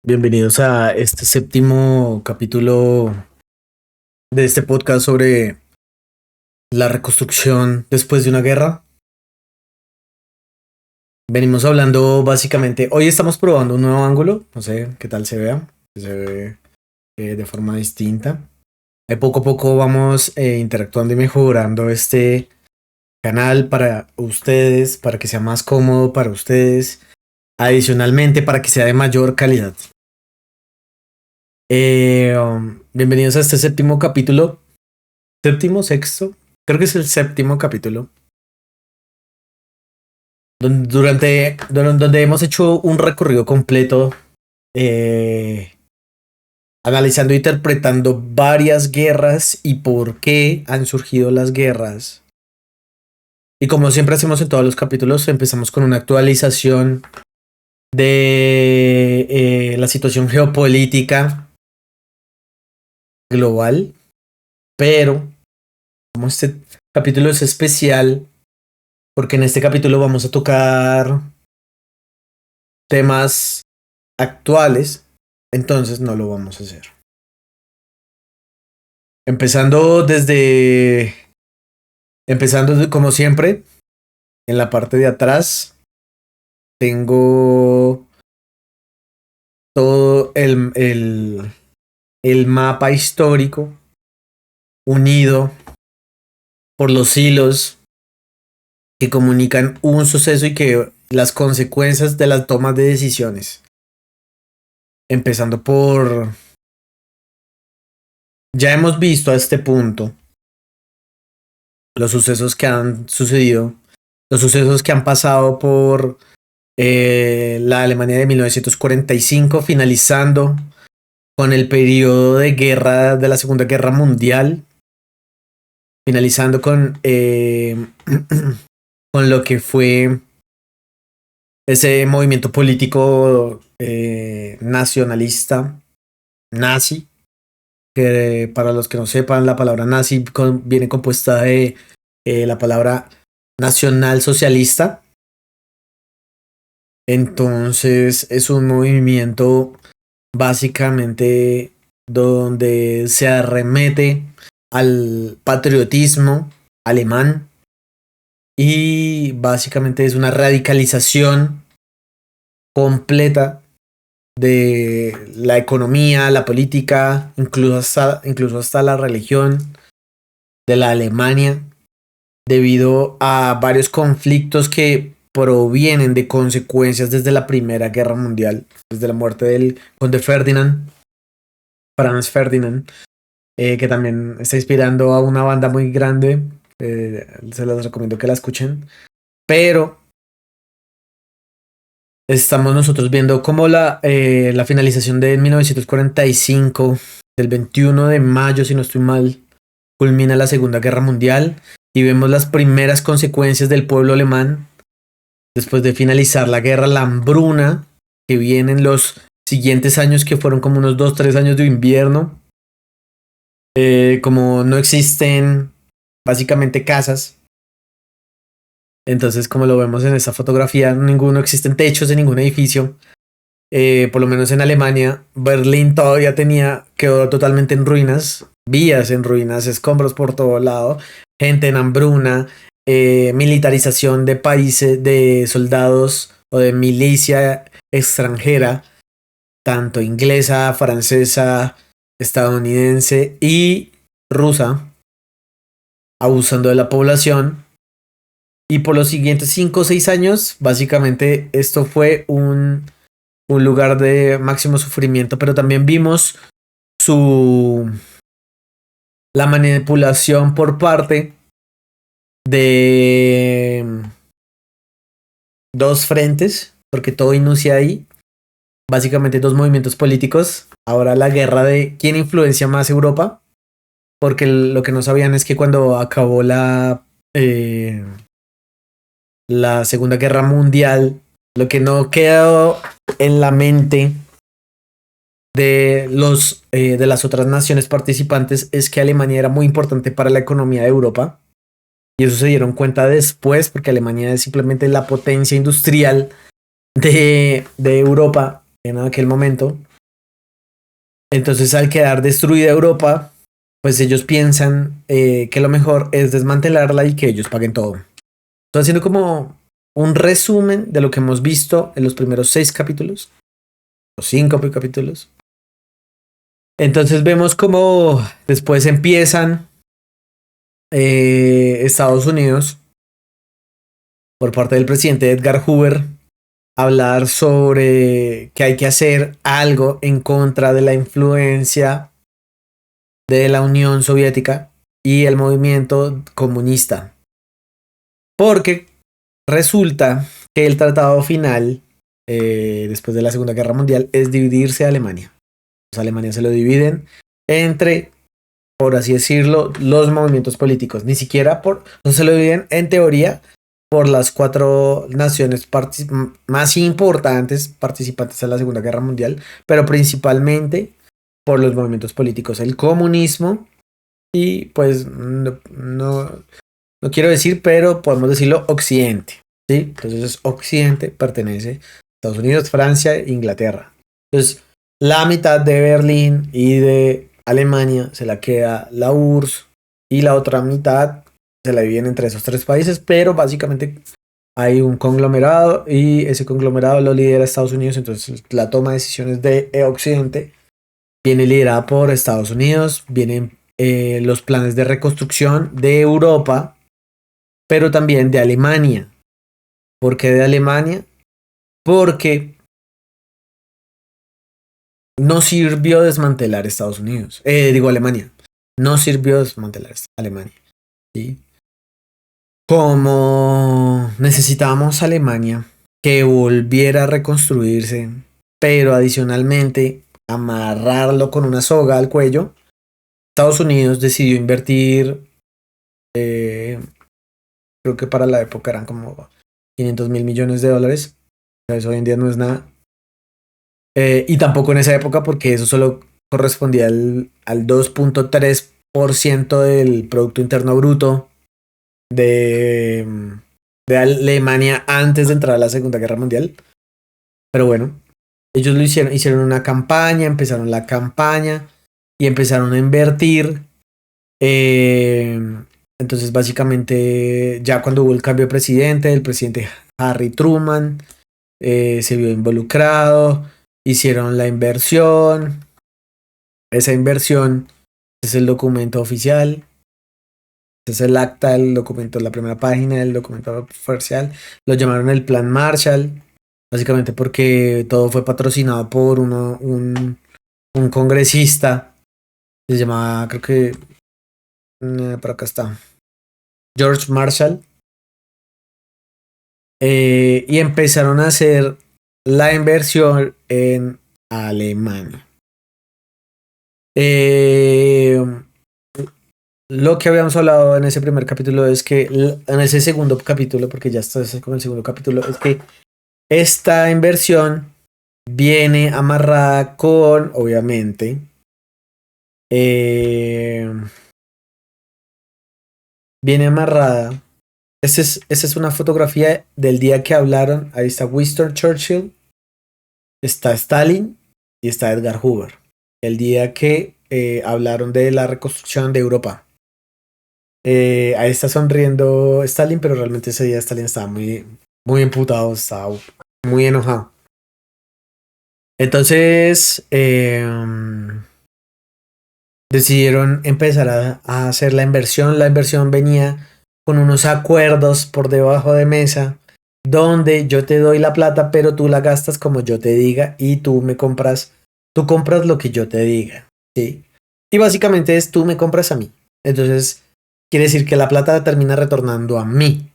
Bienvenidos a este séptimo capítulo de este podcast sobre la reconstrucción después de una guerra. Venimos hablando básicamente, hoy estamos probando un nuevo ángulo, no sé qué tal se vea, se ve de forma distinta. Poco a poco vamos interactuando y mejorando este canal para ustedes, para que sea más cómodo para ustedes, adicionalmente para que sea de mayor calidad. Bienvenidos a este séptimo capítulo. Séptimo, sexto, creo que es el séptimo capítulo. Donde hemos hecho un recorrido completo, analizando e interpretando varias guerras y por qué han surgido las guerras. Y como siempre hacemos en todos los capítulos, empezamos con una actualización de la situación geopolítica global. Pero como este capítulo es especial, porque en este capítulo vamos a tocar temas actuales, entonces no lo vamos a hacer. Empezando como siempre, en la parte de atrás tengo todo el mapa histórico unido por los hilos que comunican un suceso y que las consecuencias de las tomas de decisiones. Empezando por... Ya hemos visto a este punto los sucesos que han sucedido, los sucesos que han pasado por la Alemania de 1945, finalizando con el periodo de guerra de la Segunda Guerra Mundial, finalizando con, con lo que fue ese movimiento político nacionalista, nazi, que para los que no sepan, la palabra nazi viene compuesta de la palabra nacional socialista. Entonces es un movimiento básicamente donde se arremete al patriotismo alemán y básicamente es una radicalización completa de la economía, la política, incluso hasta la religión de la Alemania, debido a varios conflictos que provienen de consecuencias desde la Primera Guerra Mundial, desde la muerte del conde Ferdinand, Franz Ferdinand, que también está inspirando a una banda muy grande. Se los recomiendo que la escuchen. Pero estamos nosotros viendo como la finalización de 1945, del 21 de mayo, si no estoy mal, culmina la Segunda Guerra Mundial y vemos las primeras consecuencias del pueblo alemán después de finalizar la guerra, la hambruna que viene en los siguientes años, que fueron como unos 2-3 años de invierno. Como no existen básicamente casas, entonces como lo vemos en esta fotografía, no existen techos de ningún edificio. Por lo menos en Alemania, Berlín todavía quedó totalmente en ruinas, vías en ruinas, escombros por todo lado, gente en hambruna, militarización de países, de soldados o de milicia extranjera, tanto inglesa, francesa, estadounidense y rusa, abusando de la población. Y por los siguientes 5 o 6 años, básicamente esto fue un lugar de máximo sufrimiento, pero también vimos la manipulación por parte de dos frentes, porque todo inicia ahí, básicamente dos movimientos políticos. Ahora la guerra de quién influencia más Europa, porque lo que no sabían es que cuando acabó la Segunda Guerra Mundial, lo que no quedó en la mente de las otras naciones participantes es que Alemania era muy importante para la economía de Europa, y eso se dieron cuenta después, porque Alemania es simplemente la potencia industrial de Europa en aquel momento. Entonces, al quedar destruida Europa, pues ellos piensan que lo mejor es desmantelarla y que ellos paguen todo. Estoy haciendo como un resumen de lo que hemos visto en los primeros 6 capítulos, o 5 capítulos. Entonces vemos como después empiezan Estados Unidos, por parte del presidente Edgar Hoover, a hablar sobre que hay que hacer algo en contra de la influencia de la Unión Soviética y el movimiento comunista. Porque resulta que el tratado final, después de la Segunda Guerra Mundial, es dividirse a Alemania. Pues Alemania se lo dividen entre, por así decirlo, los movimientos políticos. Ni siquiera no se lo dividen en teoría por las 4 naciones más importantes participantes en la Segunda Guerra Mundial, pero principalmente por los movimientos políticos, el comunismo y pues no quiero decir, pero podemos decirlo Occidente, ¿sí? Entonces Occidente pertenece a Estados Unidos, Francia e Inglaterra. Entonces la mitad de Berlín y de Alemania se la queda la URSS y la otra mitad se la dividen entre esos 3 países, pero básicamente hay un conglomerado y ese conglomerado lo lidera Estados Unidos, entonces la toma de decisiones de Occidente viene liderada por Estados Unidos, vienen los planes de reconstrucción de Europa, pero también de Alemania. ¿Por qué de Alemania? Porque no sirvió desmantelar Estados Unidos. Digo Alemania. No sirvió desmantelar Alemania. ¿Sí? Como necesitábamos Alemania que volviera a reconstruirse, pero adicionalmente amarrarlo con una soga al cuello, Estados Unidos decidió invertir, creo que para la época eran como 500 mil millones de dólares. Eso hoy en día no es nada. Y tampoco en esa época porque eso solo correspondía al 2,3% del Producto Interno Bruto de, de Alemania antes de entrar a la Segunda Guerra Mundial. Pero bueno, ellos lo hicieron una campaña, empezaron la campaña y empezaron a invertir. Eh, entonces básicamente ya cuando hubo el cambio de presidente, el presidente Harry Truman se vio involucrado, hicieron la inversión. Esa inversión es el documento oficial, es el acta, el documento, la primera página del documento oficial. Lo llamaron el Plan Marshall, básicamente porque todo fue patrocinado por un congresista, se llamaba, creo que, por acá está, George Marshall, y empezaron a hacer la inversión en Alemania. Lo que habíamos hablado en ese primer capítulo es que en ese segundo capítulo, porque ya está con el segundo capítulo, es que esta inversión viene amarrada con, obviamente, eh, viene amarrada. Esa es una fotografía del día que hablaron. Ahí está Winston Churchill, está Stalin y está Edgar Hoover. El día que hablaron de la reconstrucción de Europa. Ahí está sonriendo Stalin, pero realmente ese día Stalin estaba muy emputado, estaba muy enojado. Entonces decidieron empezar a hacer la inversión. La inversión venía con unos acuerdos por debajo de mesa donde yo te doy la plata, pero tú la gastas como yo te diga y tú compras lo que yo te diga, ¿sí? Y básicamente es tú me compras a mí. Entonces quiere decir que la plata termina retornando a mí.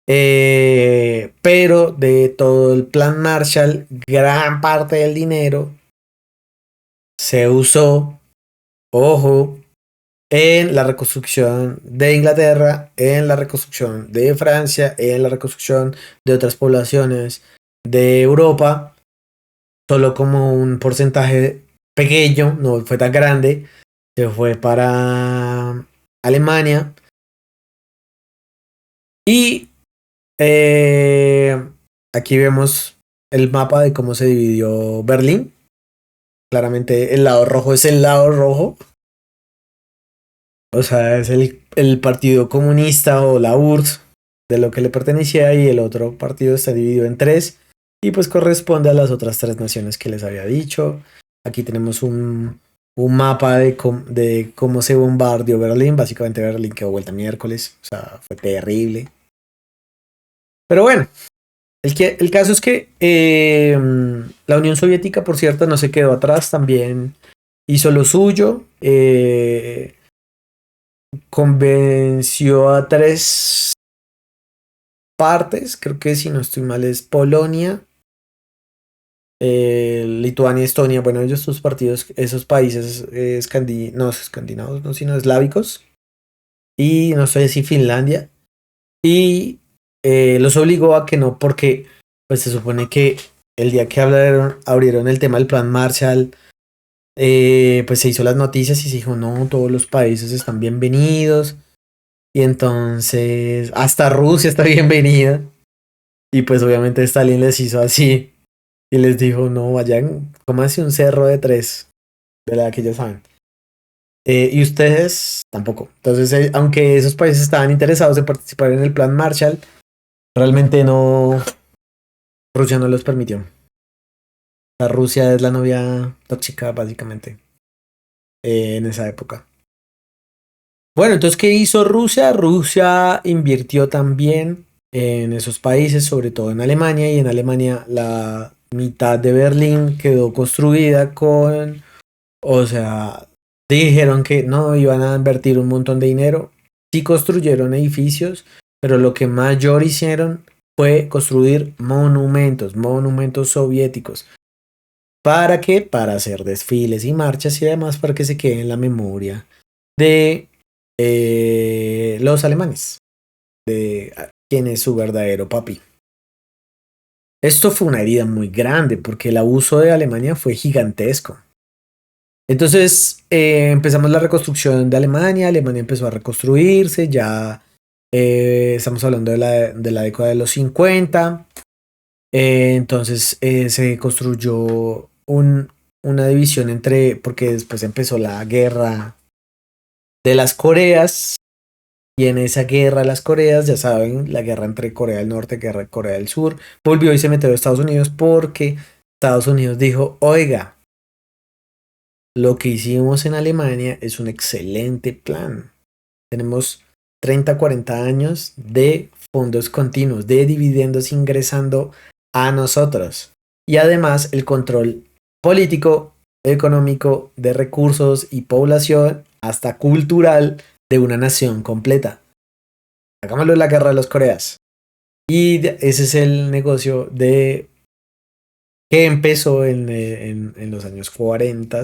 Pero de todo el plan Marshall, gran parte del dinero se usó, ojo, en la reconstrucción de Inglaterra, en la reconstrucción de Francia, en la reconstrucción de otras poblaciones de Europa, solo como un porcentaje pequeño, no fue tan grande, se fue para Alemania y aquí vemos el mapa de cómo se dividió Berlín. Claramente el lado rojo es el lado rojo. O sea, es el Partido Comunista o la URSS de lo que le pertenecía y el otro partido está dividido en tres y pues corresponde a las otras tres naciones que les había dicho. Aquí tenemos un mapa de cómo se bombardeó Berlín. Básicamente Berlín quedó vuelta miércoles. O sea, fue terrible. Pero bueno, el caso es que la Unión Soviética, por cierto, no se quedó atrás. También hizo lo suyo. Convenció a tres partes, creo que si no estoy mal es Polonia, Lituania, Estonia, bueno, ellos sus partidos, esos países no escandinavos, no, sino eslávicos, y no sé si Finlandia, y los obligó a que no, porque pues se supone que el día que abrieron el tema del plan Marshall, pues se hizo las noticias y se dijo, no, todos los países están bienvenidos, y entonces hasta Rusia está bienvenida. Y pues obviamente Stalin les hizo así y les dijo, no, vayan, cómanse un cerro de tres, de la que ya saben. Y ustedes tampoco. Entonces, aunque esos países estaban interesados en participar en el plan Marshall, realmente no, Rusia no los permitió. La Rusia es la novia tóxica, básicamente, en esa época. Bueno, entonces, ¿qué hizo Rusia? Rusia invirtió también en esos países, sobre todo en Alemania, y en Alemania la mitad de Berlín quedó construida o sea, dijeron que no iban a invertir un montón de dinero, sí construyeron edificios, pero lo que mayor hicieron fue construir monumentos soviéticos. ¿Para qué? Para hacer desfiles y marchas y además para que se quede en la memoria de los alemanes, de quién es su verdadero papi. Esto fue una herida muy grande porque el abuso de Alemania fue gigantesco. Entonces empezamos la reconstrucción de Alemania, Alemania empezó a reconstruirse, ya estamos hablando de la década de los 50, entonces se construyó una división porque después empezó la guerra de las Coreas. Y en esa guerra de las Coreas, ya saben, la guerra entre Corea del Norte y guerra de Corea del Sur, volvió y se metió a Estados Unidos porque Estados Unidos dijo, oiga, lo que hicimos en Alemania es un excelente plan. Tenemos 30, 40 años de fondos continuos, de dividendos ingresando a nosotros. Y además el control político, económico, de recursos y población, hasta cultural, de una nación completa. Hagámoslo en la guerra de los Coreas. Y ese es el negocio que empezó en los años 40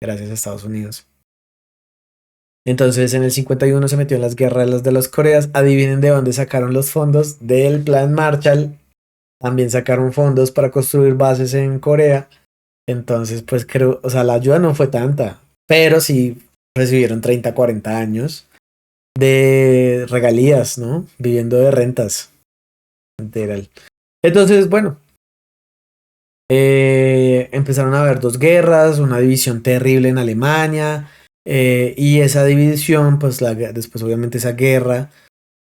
gracias a Estados Unidos. Entonces en el 51 se metió en las guerras de los Coreas. Adivinen de dónde sacaron los fondos del plan Marshall. También sacaron fondos para construir bases en Corea. Entonces pues creo, o sea, la ayuda no fue tanta, pero sí recibieron 30, 40 años de regalías, ¿no? Viviendo de rentas. Literal. Entonces, bueno, empezaron a haber dos guerras, una división terrible en Alemania, y esa división, pues después obviamente esa guerra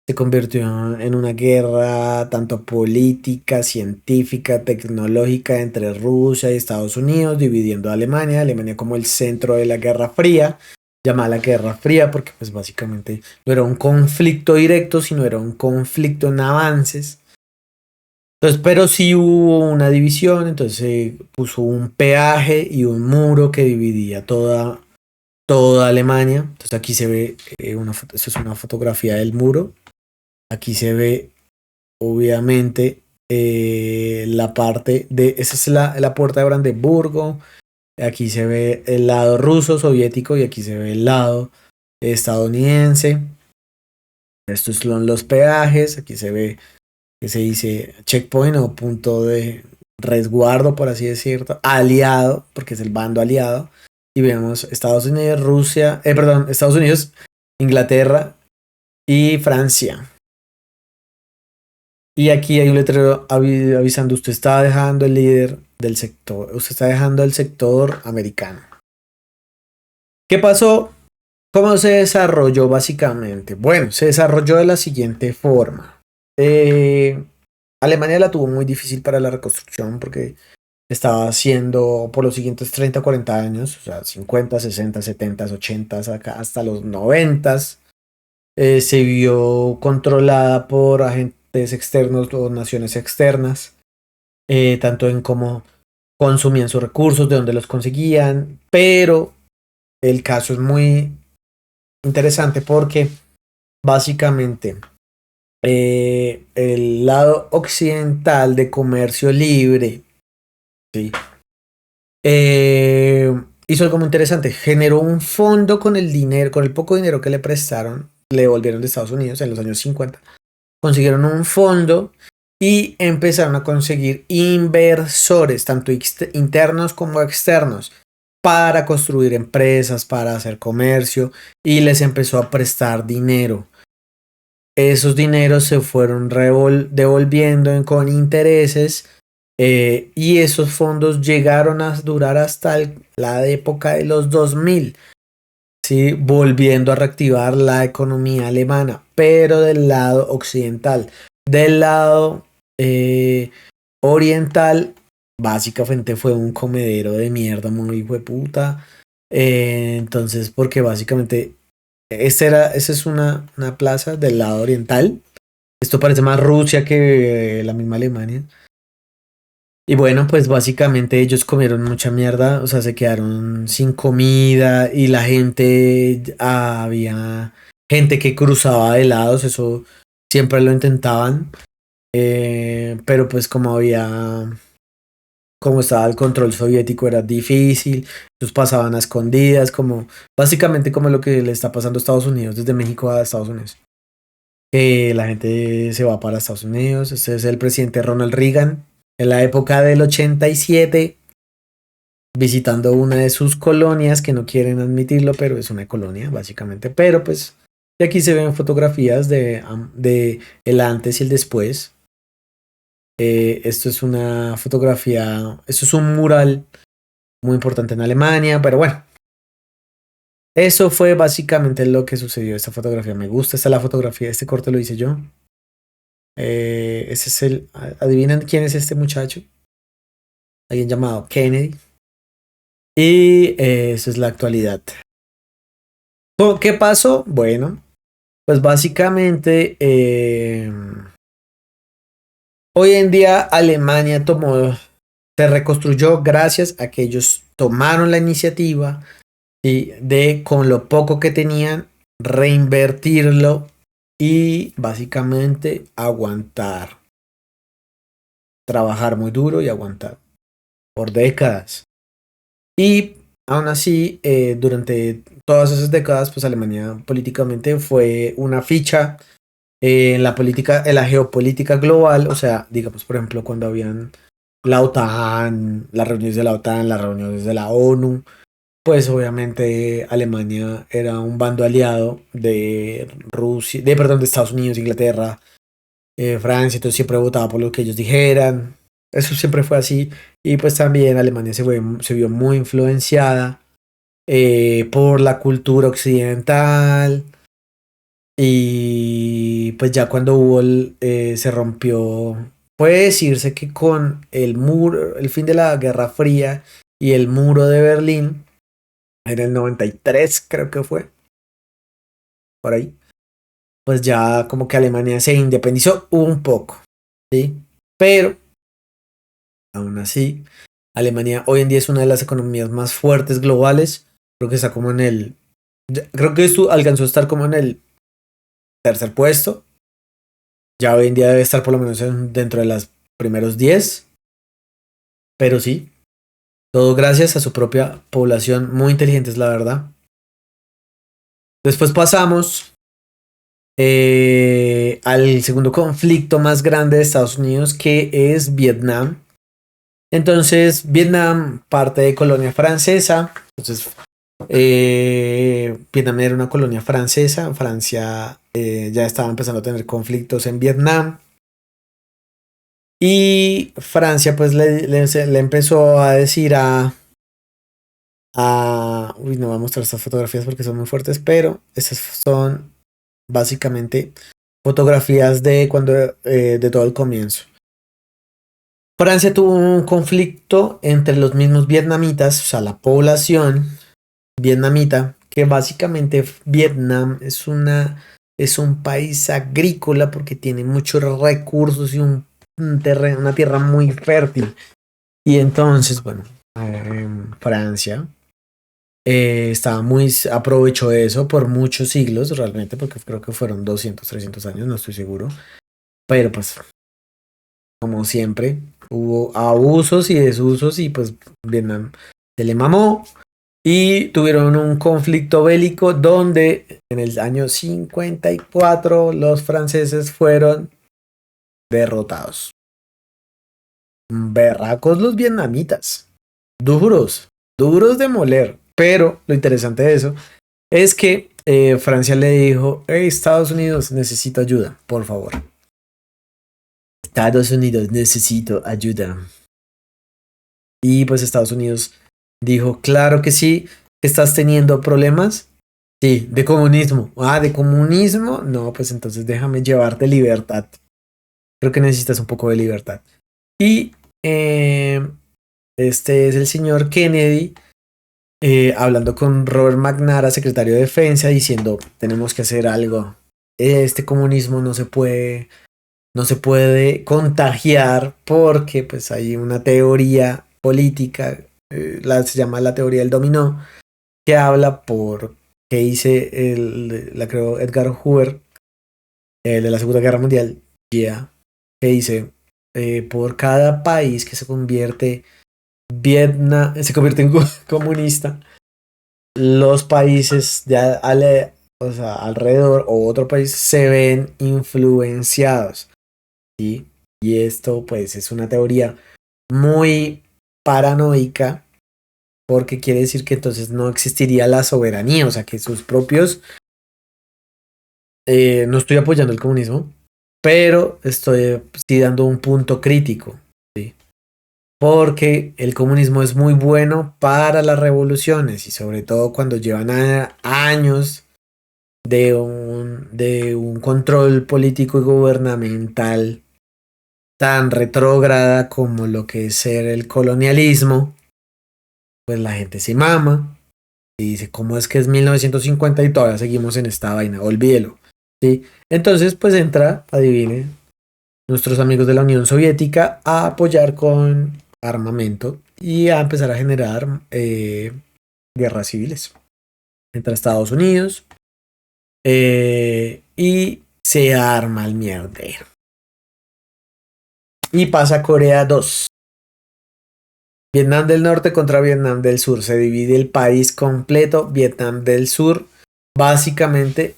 se convirtió en una guerra tanto política, científica, tecnológica entre Rusia y Estados Unidos, dividiendo a Alemania, Alemania como el centro de la Guerra Fría, llamada la Guerra Fría porque pues básicamente no era un conflicto directo, sino era un conflicto en avances. Entonces, pero sí hubo una división, entonces se puso un peaje y un muro que dividía toda Alemania. Entonces aquí se ve, esto es una fotografía del muro. Aquí se ve, obviamente, la parte esa es la puerta de Brandeburgo. Aquí se ve el lado ruso, soviético, y aquí se ve el lado estadounidense. Estos son los peajes, aquí se ve que se dice checkpoint o punto de resguardo, por así decirlo, aliado, porque es el bando aliado. Y vemos Estados Unidos, Estados Unidos, Inglaterra y Francia. Y aquí hay un letrero avisando, usted está dejando el líder del sector, usted está dejando el sector americano. ¿Qué pasó? ¿Cómo se desarrolló básicamente? Bueno, se desarrolló de la siguiente forma. Alemania la tuvo muy difícil para la reconstrucción porque estaba haciendo por los siguientes 30, 40 años, o sea, 50, 60, 70, 80, hasta los 90, se vio controlada por agentes externos o naciones externas, tanto en cómo consumían sus recursos, de dónde los conseguían, pero el caso es muy interesante porque básicamente el lado occidental de comercio libre, ¿sí? Hizo algo muy interesante, generó un fondo con el dinero, con el poco dinero que le prestaron, le devolvieron de Estados Unidos en los años 50, consiguieron un fondo y empezaron a conseguir inversores, tanto internos como externos, para construir empresas, para hacer comercio, y les empezó a prestar dinero. Esos dineros se fueron devolviendo con intereses, y esos fondos llegaron a durar hasta la época de los 2000, ¿sí? Volviendo a reactivar la economía alemana, pero del lado occidental. Del lado oriental, básicamente fue un comedero de mierda muy hijo de puta. Entonces, porque básicamente esa es una plaza del lado oriental. Esto parece más Rusia que la misma Alemania. Y bueno, pues básicamente ellos comieron mucha mierda, o sea, se quedaron sin comida y la gente, había gente que cruzaba de lados, eso siempre lo intentaban, pero pues como estaba el control soviético era difícil, ellos pasaban a escondidas, como básicamente como lo que le está pasando a Estados Unidos, desde México a Estados Unidos. La gente se va para Estados Unidos, este es el presidente Ronald Reagan, en la época del 87, visitando una de sus colonias, que no quieren admitirlo, pero es una colonia, básicamente. Pero pues, y aquí se ven fotografías de el antes y el después. Esto es una fotografía, esto es un mural muy importante en Alemania, pero bueno, eso fue básicamente lo que sucedió. Esta fotografía me gusta, esta es la fotografía, este corte lo hice yo. Ese es ¿adivinan quién es este muchacho? Alguien llamado Kennedy. Y eso es la actualidad. ¿Qué pasó? Bueno, pues básicamente hoy en día Alemania se reconstruyó gracias a que ellos tomaron la iniciativa de con lo poco que tenían reinvertirlo y básicamente aguantar, trabajar muy duro y aguantar por décadas. Y aún así, durante todas esas décadas, pues Alemania políticamente fue una ficha en la política, en la geopolítica global. O sea, digamos, por ejemplo, cuando habían la OTAN, las reuniones de la OTAN, las reuniones de la ONU, pues obviamente Alemania era un bando aliado de Rusia, perdón, de Estados Unidos, Inglaterra, Francia, entonces siempre votaba por lo que ellos dijeran. Eso siempre fue así. Y pues también Alemania se vio muy influenciada por la cultura occidental. Y pues ya cuando se rompió, puede decirse que con el muro, el fin de la Guerra Fría y el muro de Berlín, en el 93 creo que fue, por ahí, pues ya como que Alemania se independizó un poco, ¿sí? Pero aún así, Alemania hoy en día es una de las economías más fuertes globales. Creo que está como creo que esto alcanzó a estar como en el tercer puesto. Ya hoy en día debe estar por lo menos dentro de los primeros 10. Pero sí, todo gracias a su propia población muy inteligente, es la verdad. Después pasamos al segundo conflicto más grande de Estados Unidos, que es Vietnam. Entonces, Vietnam parte de colonia francesa. Entonces, Vietnam era una colonia francesa. Francia ya estaba empezando a tener conflictos en Vietnam. Y Francia pues le empezó a decir uy, no voy a mostrar estas fotografías porque son muy fuertes, pero estas son básicamente fotografías de de todo el comienzo. Francia tuvo un conflicto entre los mismos vietnamitas, o sea, la población vietnamita, que básicamente Vietnam es un país agrícola porque tiene muchos recursos y un terreno, una tierra muy fértil. Y entonces, bueno, Francia estaba aprovechó eso por muchos siglos, realmente, porque creo que fueron 200, 300 años, no estoy seguro. Pero pues, como siempre, hubo abusos y desusos y pues Vietnam se le mamó y tuvieron un conflicto bélico donde en el año 54 los franceses fueron derrotados. Berracos los vietnamitas, duros, duros de moler. Pero lo interesante de eso es que Francia le dijo, hey, Estados Unidos, necesito ayuda, por favor. Estados Unidos, necesito ayuda. Y pues Estados Unidos dijo, claro que sí, ¿estás teniendo problemas? Sí, de comunismo. Ah, de comunismo. No, pues entonces déjame llevarte libertad. Creo que necesitas un poco de libertad. Y este es el señor Kennedy hablando con Robert McNamara, secretario de Defensa, diciendo, tenemos que hacer algo. Este comunismo no se puede contagiar porque pues hay una teoría política, se llama la teoría del dominó, que habla por que dice la creó Edgar Hoover, el de la Segunda Guerra Mundial, yeah, que dice por cada país que se convierte en comunista, los países o sea, alrededor o otro país se ven influenciados, ¿sí? Y esto pues es una teoría muy paranoica porque quiere decir que entonces no existiría la soberanía, o sea que sus propios no estoy apoyando el comunismo, pero estoy sí dando un punto crítico, ¿sí? Porque el comunismo es muy bueno para las revoluciones y sobre todo cuando llevan años de un control político y gubernamental tan retrógrada como lo que es ser el colonialismo, pues la gente se mama y dice, ¿cómo es que es 1950 y todavía seguimos en esta vaina? Olvídelo. ¿Sí? Entonces, pues entra, adivine, nuestros amigos de la Unión Soviética a apoyar con armamento y a empezar a generar guerras civiles entre Estados Unidos y se arma el mierdero. Y pasa Corea 2. Vietnam del Norte contra Vietnam del Sur. Se divide el país completo. Vietnam del Sur, básicamente,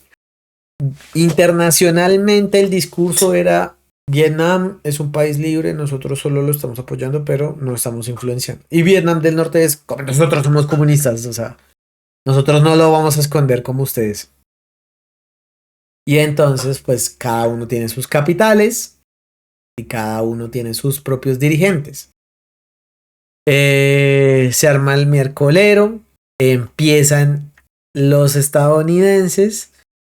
internacionalmente el discurso era Vietnam es un país libre, nosotros solo lo estamos apoyando, pero no estamos influenciando. Y Vietnam del Norte es como nosotros somos comunistas, o sea, nosotros no lo vamos a esconder como ustedes. Y entonces, pues cada uno tiene sus capitales y cada uno tiene sus propios dirigentes. Se arma el miércolero, empiezan los estadounidenses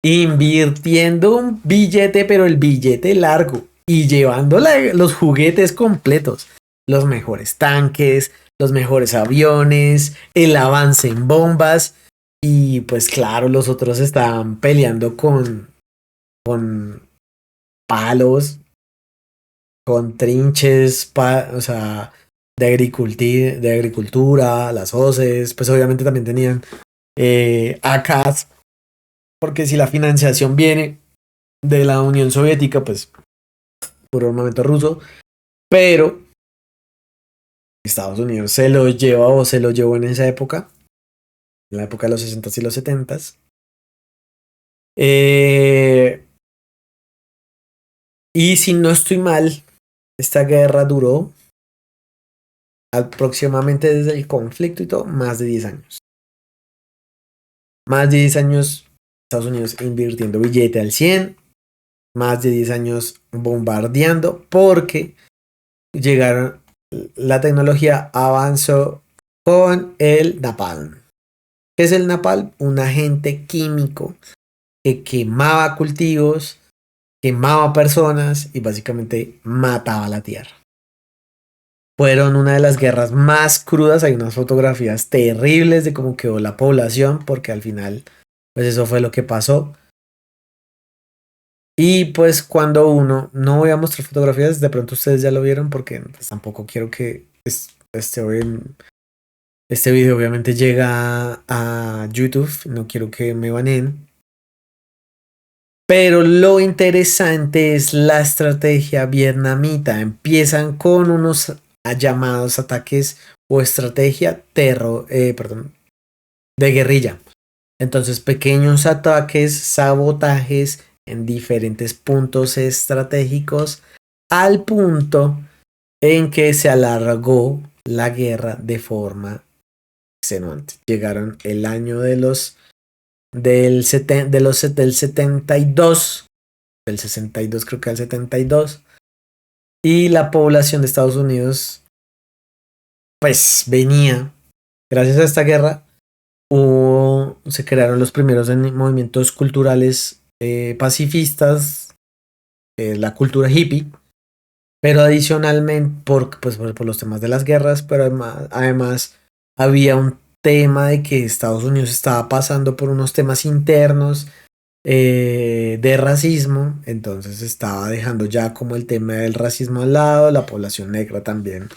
invirtiendo un billete, pero el billete largo, y llevando los juguetes completos, los mejores tanques, los mejores aviones, el avance en bombas, y pues claro, los otros estaban peleando con palos, con trinches, o sea, de agricultura, las hoces, pues obviamente también tenían AKs, porque si la financiación viene de la Unión Soviética, pues por un momento ruso, pero Estados Unidos se lo lleva o se lo llevó en esa época, en la época de los 60s y los 70s. Y si no estoy mal, esta guerra duró aproximadamente desde el conflicto y todo, más de 10 años. Más de 10 años Estados Unidos invirtiendo billete al 100, más de 10 años bombardeando, porque llegaron, la tecnología avanzó con el napalm. ¿Qué es el napalm? Un agente químico que quemaba cultivos, quemaba personas y básicamente mataba la tierra. Fueron una de las guerras más crudas. Hay unas fotografías terribles de cómo quedó la población, porque al final, pues eso fue lo que pasó. Y pues cuando uno, no voy a mostrar fotografías, de pronto ustedes ya lo vieron, porque pues, tampoco quiero que este video obviamente llega a YouTube, no quiero que me baneen. Pero lo interesante es la estrategia vietnamita. Empiezan con unos llamados ataques o estrategia de guerrilla. Entonces, pequeños ataques, sabotajes en diferentes puntos estratégicos, al punto en que se alargó la guerra de forma extenuante. Llegaron el año del 72, del 62 creo que al 72, y la población de Estados Unidos pues venía, gracias a esta guerra, se crearon los primeros movimientos culturales pacifistas, la cultura hippie, pero adicionalmente por los temas de las guerras, pero además había un tema de que Estados Unidos estaba pasando por unos temas internos de racismo, entonces estaba dejando ya como el tema del racismo al lado, la población negra también,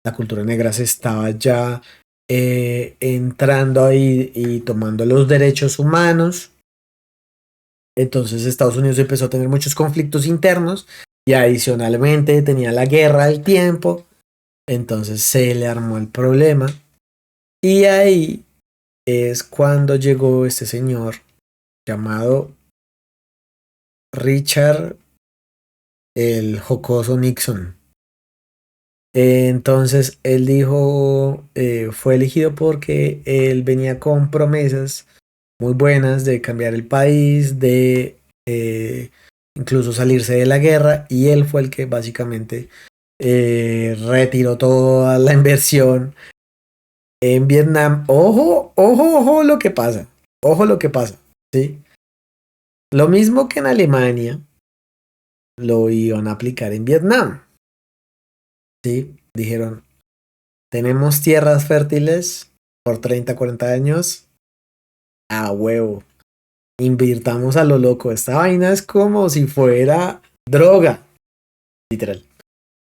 la cultura negra se estaba ya entrando ahí y tomando los derechos humanos. Entonces Estados Unidos empezó a tener muchos conflictos internos y adicionalmente tenía la guerra al tiempo, entonces se le armó el problema y ahí es cuando llegó este señor llamado Richard el jocoso Nixon. Entonces él dijo, fue elegido porque él venía con promesas muy buenas de cambiar el país, de incluso salirse de la guerra, y él fue el que básicamente retiró toda la inversión en Vietnam. Ojo, ojo, ojo lo que pasa, ojo lo que pasa, ¿sí? Lo mismo que en Alemania lo iban a aplicar en Vietnam, ¿sí? Dijeron, tenemos tierras fértiles por 30, 40 años, a huevo. Invirtamos a lo loco. Esta vaina es como si fuera droga, literal.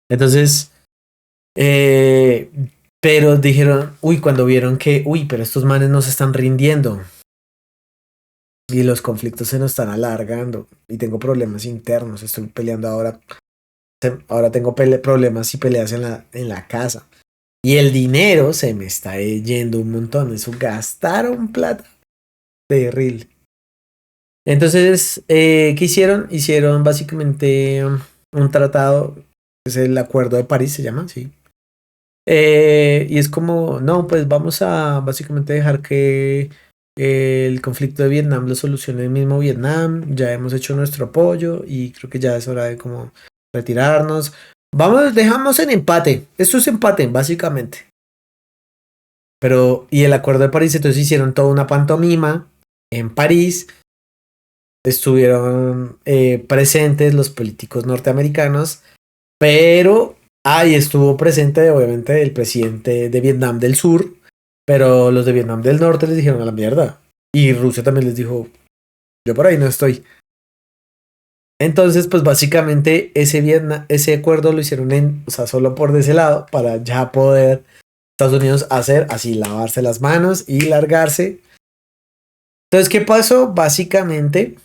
Entonces, pero dijeron, uy, cuando vieron que, uy, pero estos manes no se están rindiendo y los conflictos se nos están alargando y tengo problemas internos, estoy peleando ahora tengo problemas y peleas en la casa y el dinero se me está yendo un montón. Eso gastaron plata terrible. Entonces, ¿qué hicieron? Hicieron básicamente un tratado, es el Acuerdo de París, se llama, sí. Y es como, no, pues vamos a básicamente dejar que el conflicto de Vietnam lo solucione el mismo Vietnam. Ya hemos hecho nuestro apoyo y creo que ya es hora de como retirarnos. Vamos, dejamos en empate. Esto es empate, básicamente. Pero, y el Acuerdo de París, entonces hicieron toda una pantomima en París. Estuvieron presentes los políticos norteamericanos, pero ahí estuvo presente obviamente el presidente de Vietnam del Sur, pero los de Vietnam del Norte les dijeron a la mierda. Y Rusia también les dijo, yo por ahí no estoy. Entonces, pues básicamente ese acuerdo lo hicieron o sea, solo por de ese lado, para ya poder Estados Unidos hacer así, lavarse las manos y largarse. Entonces, ¿qué pasó? Básicamente,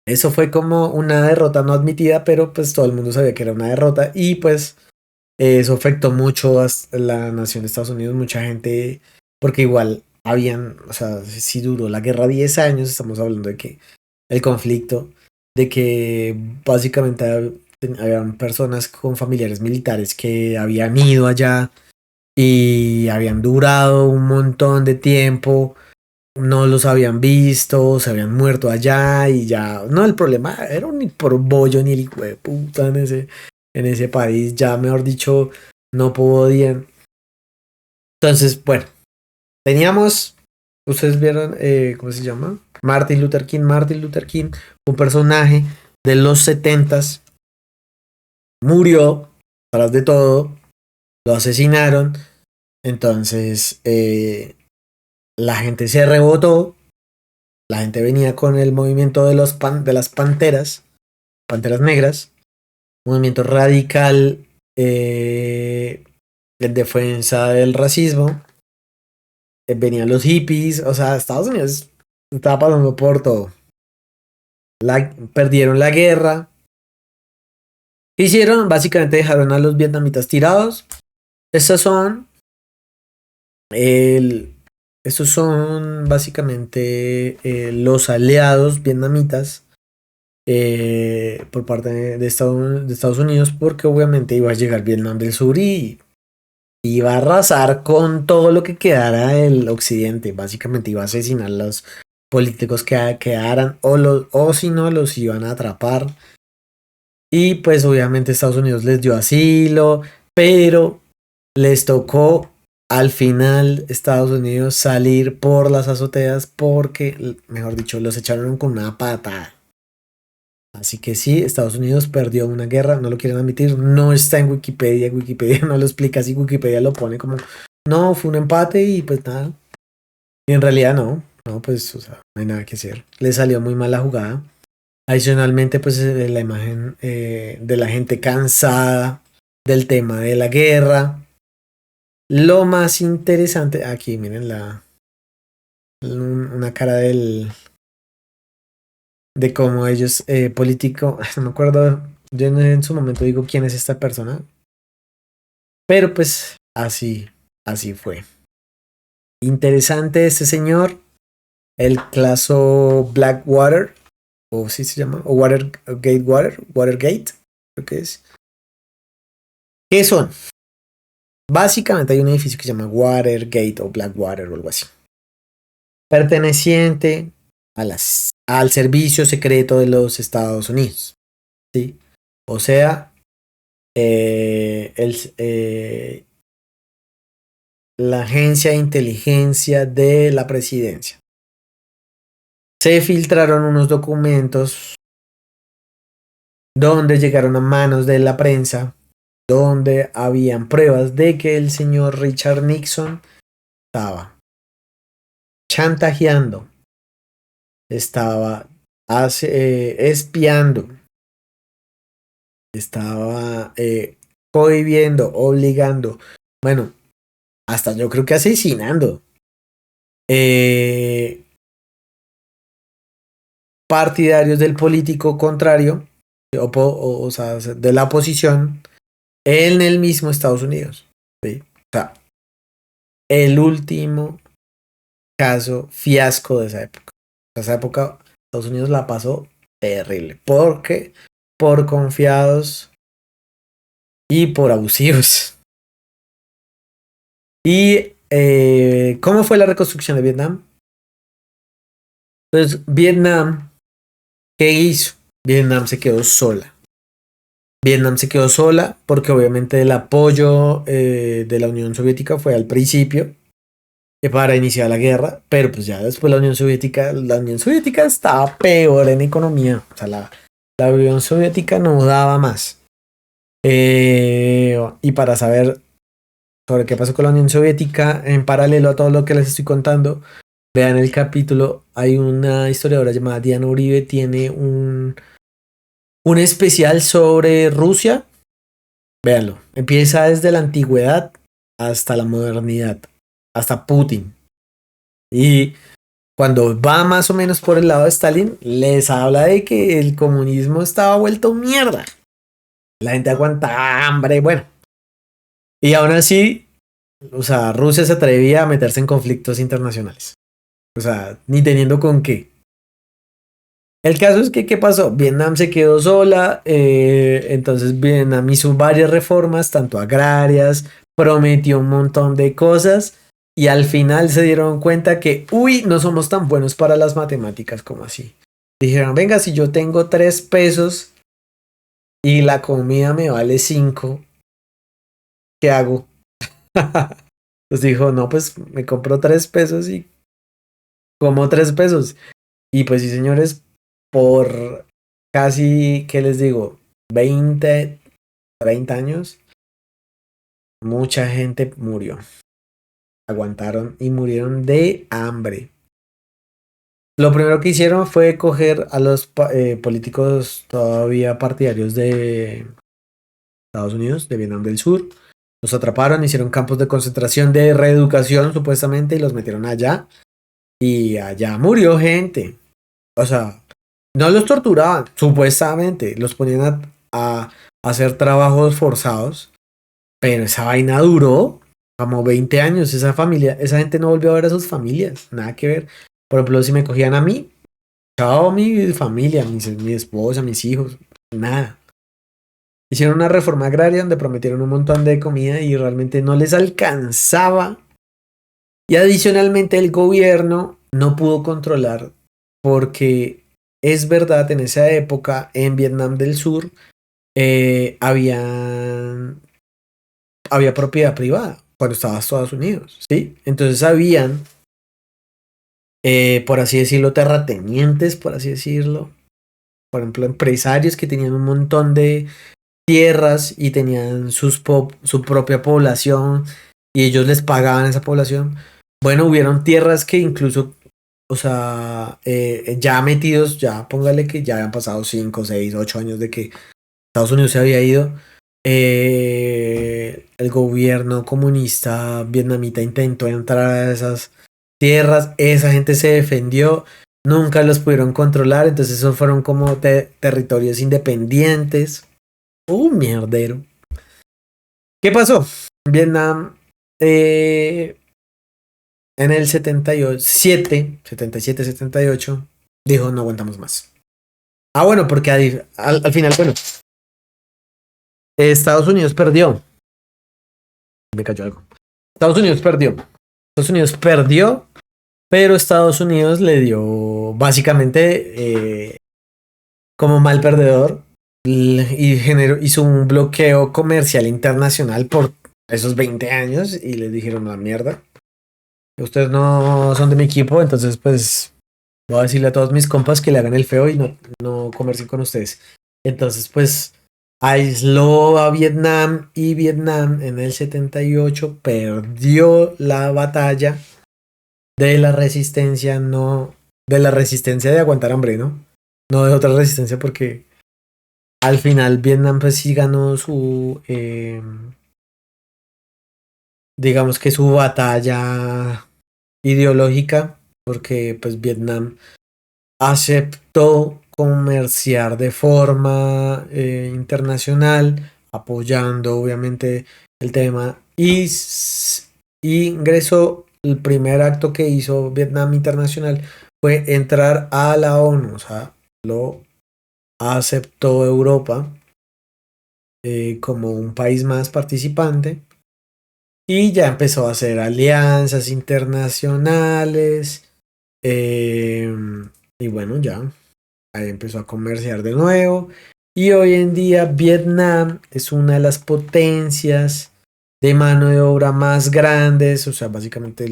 eso fue como una derrota no admitida, pero pues todo el mundo sabía que era una derrota y pues eso afectó mucho a la nación de Estados Unidos, mucha gente, porque igual habían, o sea, si duró la guerra 10 años, estamos hablando de que el conflicto, de que básicamente habían personas con familiares militares que habían ido allá y habían durado un montón de tiempo, no los habían visto, se habían muerto allá y ya, no, el problema era ni por bollo ni el hijo de puta en ese país, ya mejor dicho, no podían. Entonces, bueno, teníamos, ustedes vieron, ¿cómo se llama? Martin Luther King. Martin Luther King, un personaje de los 70s, murió, tras de todo, lo asesinaron. Entonces, la gente se rebotó, la gente venía con el movimiento de las panteras negras, movimiento radical en defensa del racismo. Venían los hippies, o sea, Estados Unidos estaba pasando por todo. Perdieron la guerra. ¿Qué hicieron? Básicamente dejaron a los vietnamitas tirados. Estos son estos son básicamente los aliados vietnamitas por parte de Estados Unidos, porque obviamente iba a llegar Vietnam del Sur y iba a arrasar con todo lo que quedara del occidente. Básicamente iba a asesinar a los políticos que quedaran, o si no, los iban a atrapar. Y pues obviamente Estados Unidos les dio asilo, pero les tocó al final Estados Unidos salir por las azoteas porque, mejor dicho, los echaron con una patada. Así que sí, Estados Unidos perdió una guerra, no lo quieren admitir, no está en Wikipedia, Wikipedia no lo explica así, Wikipedia lo pone como, no, fue un empate y pues nada. Y en realidad no, pues, o sea, no hay nada que hacer. Le salió muy mal la jugada. Adicionalmente, pues la imagen de la gente cansada del tema de la guerra. Lo más interesante, aquí miren una cara de cómo ellos, político, no me acuerdo, yo en su momento digo quién es esta persona, pero pues así fue. Interesante este señor, el caso Blackwater, o sí se llama, o Watergate, creo que es. ¿Qué son? Básicamente hay un edificio que se llama Watergate o Blackwater o algo así, perteneciente al servicio secreto de los Estados Unidos, ¿sí? O sea, la agencia de inteligencia de la presidencia. Se filtraron unos documentos donde llegaron a manos de la prensa, donde habían pruebas de que el señor Richard Nixon estaba chantajeando, estaba espiando, estaba cohibiendo, obligando, bueno, hasta yo creo que asesinando partidarios del político contrario, o sea, de la oposición, en el mismo Estados Unidos. ¿Sí? O sea, el último caso fiasco de esa época. Esa época Estados Unidos la pasó terrible, porque por confiados y por abusivos. ¿Y cómo fue la reconstrucción de Vietnam? Pues Vietnam, ¿qué hizo? Vietnam se quedó sola. Vietnam se quedó sola porque obviamente el apoyo de la Unión Soviética fue al principio para iniciar la guerra, pero pues ya después la Unión Soviética estaba peor en economía. O sea, la Unión Soviética no daba más. Y para saber sobre qué pasó con la Unión Soviética, en paralelo a todo lo que les estoy contando, vean el capítulo. Hay una historiadora llamada Diana Uribe, tiene un especial sobre Rusia. Véanlo. Empieza desde la antigüedad hasta la modernidad, hasta Putin. Y cuando va más o menos por el lado de Stalin, les habla de que el comunismo estaba vuelto mierda. La gente aguanta hambre, bueno. Y aún así, o sea, Rusia se atrevía a meterse en conflictos internacionales. O sea, ni teniendo con qué. El caso es que, ¿qué pasó? Vietnam se quedó sola, entonces Vietnam hizo varias reformas, tanto agrarias, prometió un montón de cosas, y al final se dieron cuenta que, uy, no somos tan buenos para las matemáticas como así. Dijeron, venga, si yo tengo 3 pesos y la comida me vale 5, ¿qué hago? Pues dijo, no, pues me compro 3 pesos y como 3 pesos. Y pues sí, señores, por casi, ¿qué les digo? 20, 30 años, mucha gente murió. Aguantaron y murieron de hambre. Lo primero que hicieron fue coger a los políticos todavía partidarios de Estados Unidos, de Vietnam del Sur. Los atraparon, hicieron campos de concentración de reeducación supuestamente y los metieron allá. Y allá murió gente. O sea, no los torturaban, supuestamente. Los ponían a hacer trabajos forzados. Pero esa vaina duró como 20 años. Esa familia, esa gente no volvió a ver a sus familias. Nada que ver. Por ejemplo, si me cogían a mí, chao mi familia, mi esposa, mis hijos. Nada. Hicieron una reforma agraria donde prometieron un montón de comida y realmente no les alcanzaba. Y adicionalmente el gobierno no pudo controlar porque es verdad, en esa época en Vietnam del Sur había propiedad privada cuando estaba Estados Unidos, ¿sí? Entonces habían, por así decirlo, terratenientes, por así decirlo. Por ejemplo, empresarios que tenían un montón de tierras y tenían su propia población y ellos les pagaban esa población. Bueno, hubieron tierras que incluso, o sea, ya metidos, ya póngale que ya habían pasado 5, 6, 8 años de que Estados Unidos se había ido. El gobierno comunista vietnamita intentó entrar a esas tierras, esa gente se defendió, nunca los pudieron controlar, entonces esos fueron como territorios independientes. Un mierdero. ¿Qué pasó? Vietnam en el 77, 78, dijo no aguantamos más. Ah, bueno, porque al final, bueno, Estados Unidos perdió. Me cayó algo. Estados Unidos perdió. Estados Unidos perdió, pero Estados Unidos le dio básicamente como mal perdedor y hizo un bloqueo comercial internacional por esos 20 años y les dijeron la mierda. Ustedes no son de mi equipo, entonces pues voy a decirle a todos mis compas que le hagan el feo y no comercien con ustedes. Entonces pues aisló a Vietnam y Vietnam en el 78 perdió la batalla de la resistencia, no de la resistencia de aguantar hambre, ¿no? No de otra resistencia porque al final Vietnam pues sí ganó digamos que su batalla ideológica, porque pues Vietnam aceptó comerciar de forma internacional, apoyando obviamente el tema y ingresó. El primer acto que hizo Vietnam Internacional fue entrar a la ONU, o sea, lo aceptó Europa como un país más participante y ya empezó a hacer alianzas internacionales y bueno, ya ahí empezó a comerciar de nuevo y hoy en día Vietnam es una de las potencias de mano de obra más grandes, o sea, básicamente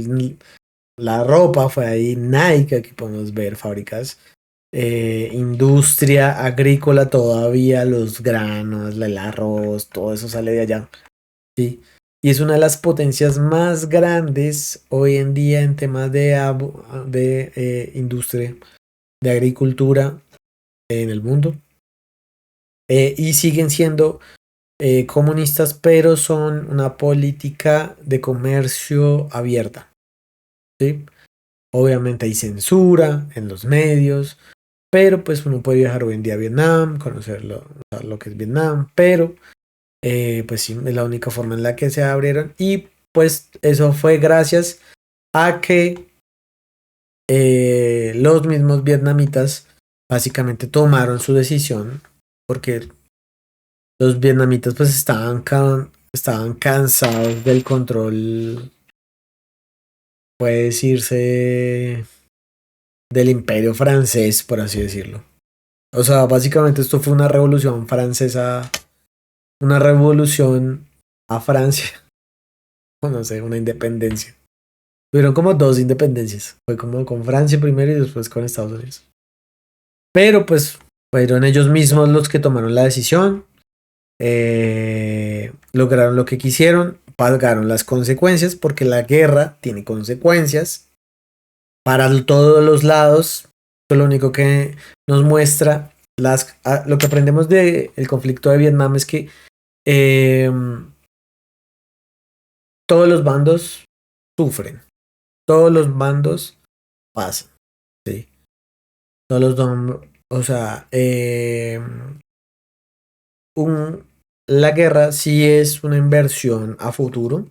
la ropa fue ahí, Nike, aquí podemos ver fábricas, industria agrícola todavía, los granos, el arroz, todo eso sale de allá, ¿sí? Y es una de las potencias más grandes hoy en día en temas de industria, de agricultura en el mundo. Y siguen siendo comunistas, pero son una política de comercio abierta, ¿sí? Obviamente hay censura en los medios, pero pues uno puede viajar hoy en día a Vietnam, conocer lo que es Vietnam, pero pues sí, es la única forma en la que se abrieron y pues eso fue gracias a que los mismos vietnamitas básicamente tomaron su decisión porque los vietnamitas pues estaban cansados del control, puede decirse, del imperio francés, por así decirlo. O sea, básicamente esto fue una revolución francesa, una revolución a Francia, o no sé, una independencia. Tuvieron como dos independencias. Fue como con Francia primero y después con Estados Unidos. Pero pues fueron ellos mismos los que tomaron la decisión, lograron lo que quisieron, pagaron las consecuencias, porque la guerra tiene consecuencias para todos los lados. Esto es lo único que nos muestra lo que aprendemos del conflicto de Vietnam es que eh, todos los bandos sufren, todos los bandos pasan, ¿sí? Todos los o sea, un, la guerra sí es una inversión a futuro.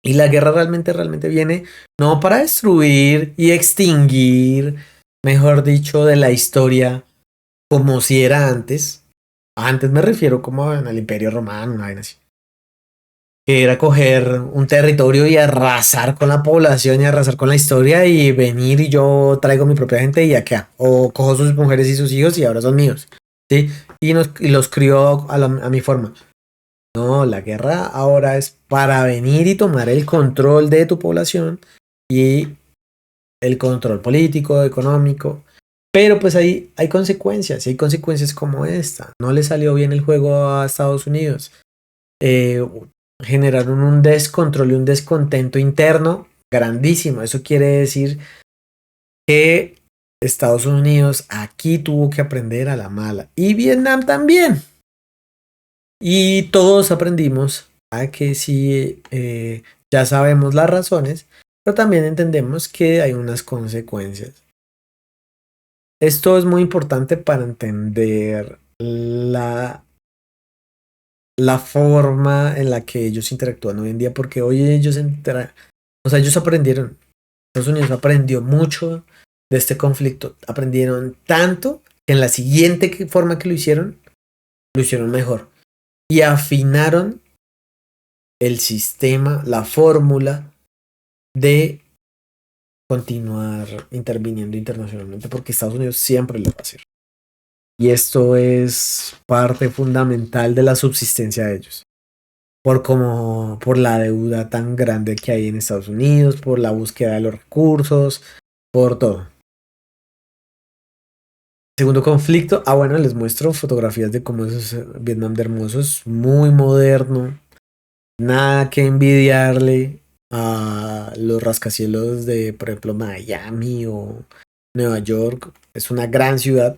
Y la guerra realmente viene no para destruir y extinguir, mejor dicho, de la historia como si era antes. Antes me refiero como en el Imperio Romano, una vaina así. Que era coger un territorio y arrasar con la población y arrasar con la historia y venir y yo traigo mi propia gente y acá. O cojo sus mujeres y sus hijos y ahora son míos. ¿Sí? Y los crió a mi forma. No, la guerra ahora es para venir y tomar el control de tu población y el control político, económico. Pero pues hay consecuencias, y hay consecuencias como esta. No le salió bien el juego a Estados Unidos. Eh, Generaron un descontrol y un descontento interno grandísimo. Eso quiere decir que Estados Unidos aquí tuvo que aprender a la mala. Y Vietnam también. Y todos aprendimos a que sí, ya sabemos las razones, pero también entendemos que hay unas consecuencias. Esto es muy importante para entender la forma en la que ellos interactúan hoy en día, porque hoy o sea, ellos aprendieron, Estados Unidos aprendió mucho de este conflicto, aprendieron tanto que en la siguiente forma que lo hicieron mejor y afinaron el sistema, la fórmula de continuar interviniendo internacionalmente, porque Estados Unidos siempre lo va a hacer. Y esto es parte fundamental de la subsistencia de ellos. Por la deuda tan grande que hay en Estados Unidos, por la búsqueda de los recursos, por todo. Segundo conflicto, bueno, les muestro fotografías de cómo es Vietnam de hermoso, es muy moderno, nada que envidiarle a los rascacielos de, por ejemplo, Miami o Nueva York. Es una gran ciudad,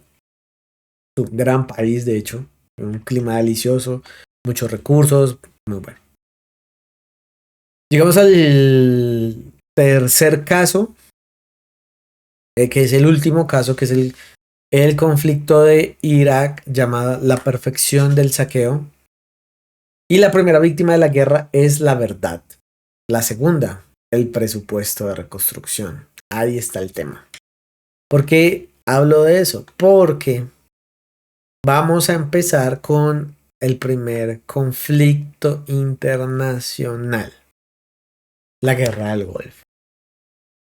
un gran país, de hecho, un clima delicioso, muchos recursos, muy bueno. Llegamos al tercer caso, que es el último caso, que es el conflicto de Irak, llamada la perfección del saqueo. Y la primera víctima de la guerra es la verdad. La segunda, el presupuesto de reconstrucción. Ahí está el tema. ¿Por qué hablo de eso? Porque vamos a empezar con el primer conflicto internacional, la guerra del Golfo.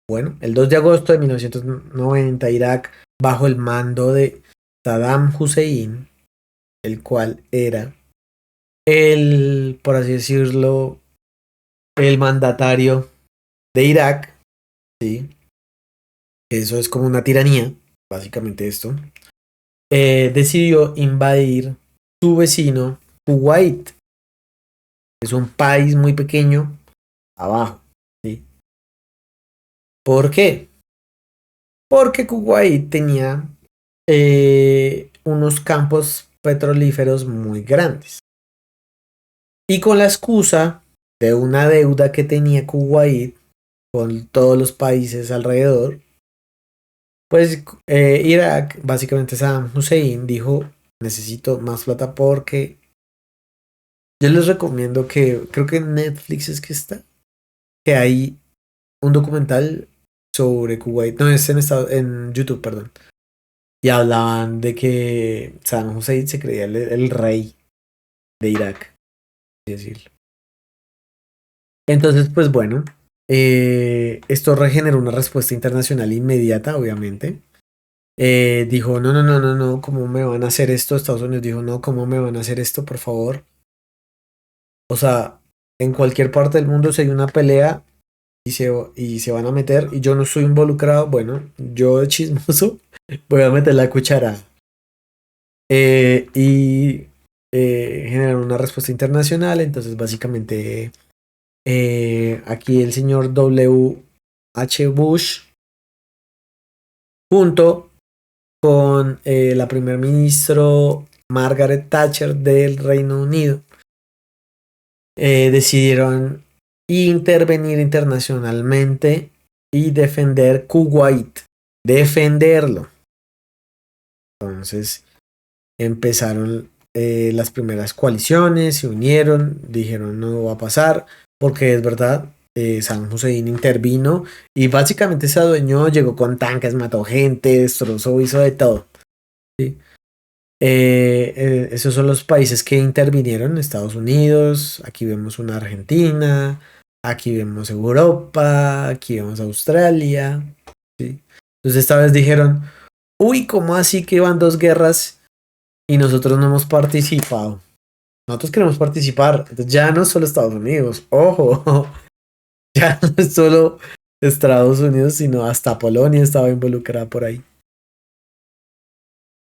Bueno, el 2 de agosto de 1990, Irak, bajo el mando de Saddam Hussein, el cual era por así decirlo, el mandatario de Irak, ¿sí? Eso es como una tiranía, básicamente esto. Decidió invadir su vecino Kuwait. Es un país muy pequeño abajo, ¿sí? ¿Por qué? Porque Kuwait tenía unos campos petrolíferos muy grandes. Y con la excusa de una deuda que tenía Kuwait con todos los países alrededor, pues Irak, básicamente Saddam Hussein dijo, necesito más plata porque yo les recomiendo que, creo que en Netflix es que está, que hay un documental sobre Kuwait, no es en YouTube, perdón, y hablaban de que Saddam Hussein se creía el rey de Irak, es decirlo. Entonces, pues bueno, esto regeneró una respuesta internacional inmediata, obviamente. dijo, no, no, no, no, no, ¿cómo me van a hacer esto? Estados Unidos dijo, no, ¿cómo me van a hacer esto, por favor? O sea, en cualquier parte del mundo si hay una pelea y se van a meter y yo no estoy involucrado, bueno, yo de chismoso voy a meter la cuchara. Y generar una respuesta internacional. Entonces, básicamente, aquí el señor W. H. Bush, junto con la primer ministro Margaret Thatcher del Reino Unido, decidieron intervenir internacionalmente y defender Kuwait, defenderlo. Entonces empezaron las primeras coaliciones, se unieron, dijeron no va a pasar, porque es verdad, Saddam Hussein intervino y básicamente se adueñó, llegó con tanques, mató gente, destrozó, hizo de todo. ¿Sí? Esos son los países que intervinieron, Estados Unidos, aquí vemos una Argentina, aquí vemos Europa, aquí vemos Australia. ¿Sí? Entonces esta vez dijeron, uy, ¿cómo así que van dos guerras y nosotros no hemos participado? Nosotros queremos participar, entonces ya no es solo Estados Unidos, ojo, ya no es solo Estados Unidos, sino hasta Polonia estaba involucrada por ahí.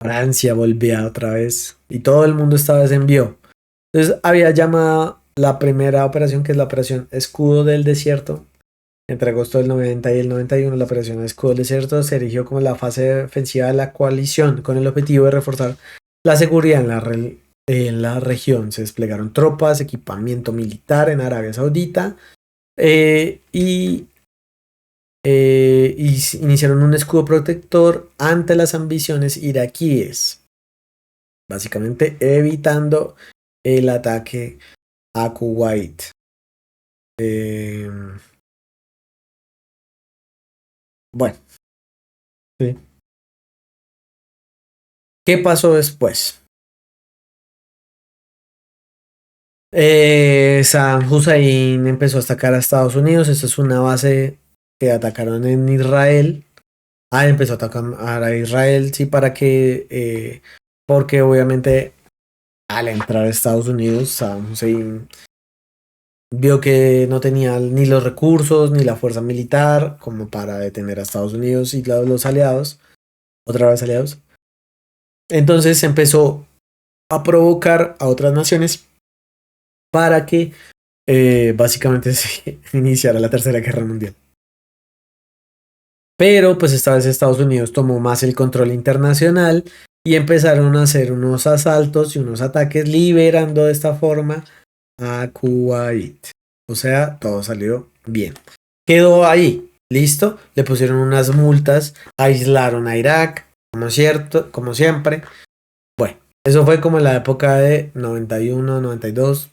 Francia volvía otra vez y todo el mundo esta vez envió. Entonces había llamado la primera operación, que es la operación Escudo del Desierto. Entre agosto del 90 y el 91, la operación Escudo del Desierto se erigió como la fase ofensiva de la coalición con el objetivo de reforzar la seguridad en la región. Se desplegaron tropas, equipamiento militar en Arabia Saudita y iniciaron un escudo protector ante las ambiciones iraquíes, básicamente evitando el ataque a Kuwait. Bueno, sí. ¿Qué pasó después? Saddam Hussein empezó a atacar a Estados Unidos. Esta es una base que atacaron en Israel. Empezó a atacar a Israel, sí, porque obviamente al entrar a Estados Unidos, Saddam Hussein vio que no tenía ni los recursos ni la fuerza militar como para detener a Estados Unidos y los aliados, otra vez aliados. Entonces empezó a provocar a otras naciones para que básicamente se iniciara la Tercera Guerra Mundial. Pero pues esta vez Estados Unidos tomó más el control internacional y empezaron a hacer unos asaltos y unos ataques liberando de esta forma a Kuwait. O sea, todo salió bien. Quedó ahí, listo. Le pusieron unas multas, aislaron a Irak, como siempre. Bueno, eso fue como en la época de 91, 92.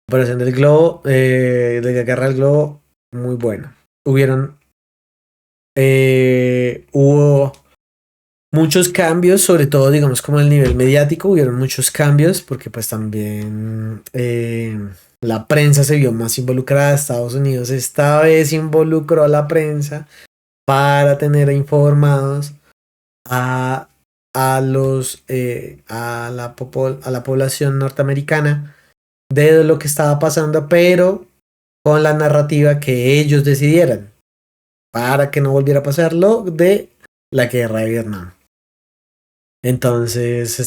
Operación del Globo, de la Guerra del Globo, muy buena. Hubo muchos cambios, sobre todo, digamos, como el nivel mediático, hubieron muchos cambios, porque pues también la prensa se vio más involucrada. Estados Unidos esta vez involucró a la prensa para tener informados a, a la población norteamericana de lo que estaba pasando, pero con la narrativa que ellos decidieran, para que no volviera a pasar lo de la guerra de Vietnam. Entonces,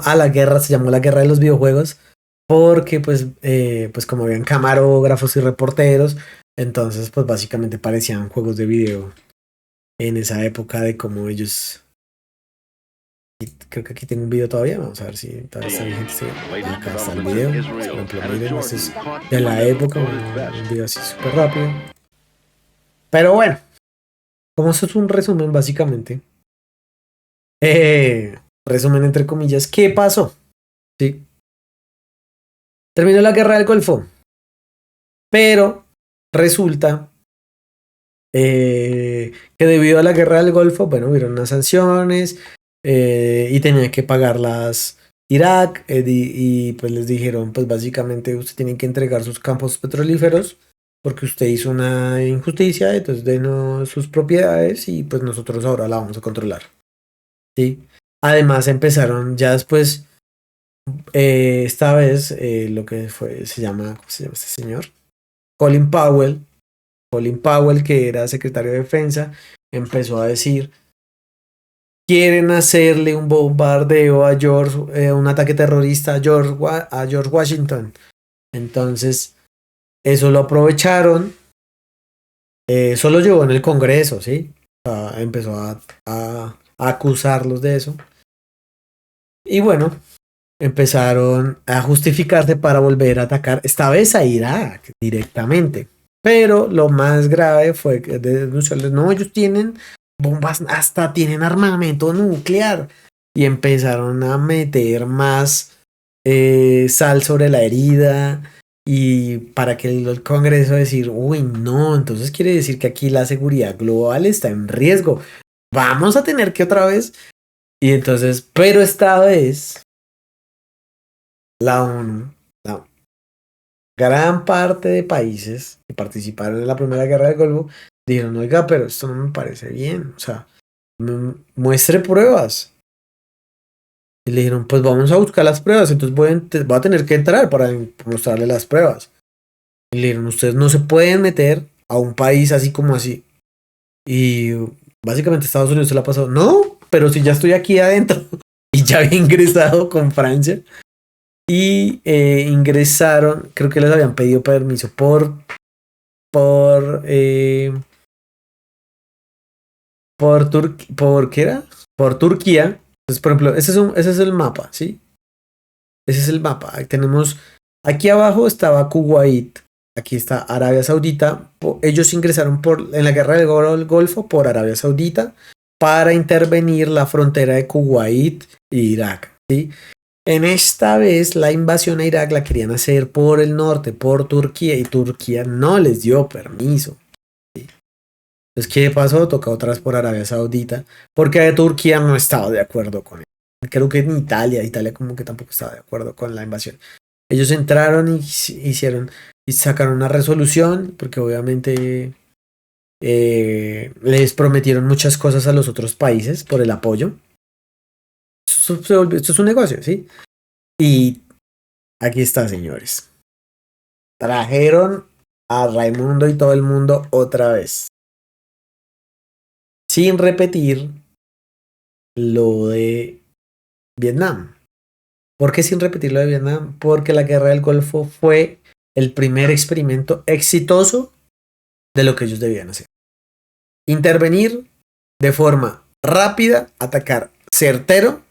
la guerra se llamó la guerra de los videojuegos, porque pues como habían camarógrafos y reporteros, entonces pues básicamente parecían juegos de video en esa época de cómo ellos... Creo que aquí tengo un video todavía, vamos a ver si todavía está vigente. Sí. Acá está el video, por ejemplo, miren, este es de la época, un video así súper rápido. Pero bueno, como eso es un resumen básicamente, resumen entre comillas, ¿qué pasó? Sí. Terminó la guerra del Golfo, pero resulta que debido a la guerra del Golfo, bueno, hubieron unas sanciones y tenía que pagarlas Irak y pues les dijeron, pues básicamente usted tiene que entregar sus campos petrolíferos porque usted hizo una injusticia, entonces denos sus propiedades y pues nosotros ahora la vamos a controlar. ¿Sí? Además empezaron ya después, esta vez, lo que fue, ¿cómo se llama este señor? Colin Powell. Colin Powell, que era secretario de defensa, empezó a decir, quieren hacerle un bombardeo a George, un ataque terrorista a George Washington. Entonces, eso lo aprovecharon. Eso lo llevó en el Congreso, ¿sí? Empezó a acusarlos de eso. Y bueno, empezaron a justificarse para volver a atacar, esta vez a Irak directamente. Pero lo más grave fue que denunciarles, no, ellos tienen bombas, hasta tienen armamento nuclear. Y empezaron a meter más sal sobre la herida y para que el Congreso decir, uy, no, entonces quiere decir que aquí la seguridad global está en riesgo. Vamos a tener que otra vez. Y entonces, pero esta vez la ONU, la gran parte de países que participaron en la Primera Guerra del Golfo, dijeron, oiga, pero esto no me parece bien, o sea, muestre pruebas. Y le dijeron, pues vamos a buscar las pruebas, entonces voy a tener que entrar para mostrarle las pruebas. Y le dijeron, ustedes no se pueden meter a un país así como así. Y básicamente Estados Unidos se la pasó, no, pero si ya estoy aquí adentro y ya había ingresado con Francia. Y ingresaron, creo que les habían pedido permiso por, eh, por ¿qué era? Por Turquía. Entonces, por ejemplo, ese es el mapa, ¿sí? Ese es el mapa. Ahí tenemos, aquí abajo estaba Kuwait, aquí está Arabia Saudita. Ellos ingresaron en la guerra del Golfo por Arabia Saudita para intervenir la frontera de Kuwait e Irak, ¿sí? En esta vez la invasión a Irak la querían hacer por el norte, por Turquía, y Turquía no les dio permiso. ¿Sí? Entonces, ¿qué pasó? Tocó otra vez por Arabia Saudita, porque Turquía no estaba de acuerdo con él. Creo que en Italia como que tampoco estaba de acuerdo con la invasión. Ellos entraron y sacaron una resolución, porque obviamente les prometieron muchas cosas a los otros países por el apoyo. Esto es un negocio, ¿sí? Y aquí está, señores. Trajeron a Raimundo y todo el mundo otra vez. Sin repetir lo de Vietnam. ¿Por qué sin repetir lo de Vietnam? Porque la guerra del Golfo fue el primer experimento exitoso de lo que ellos debían hacer. Intervenir de forma rápida, atacar certero,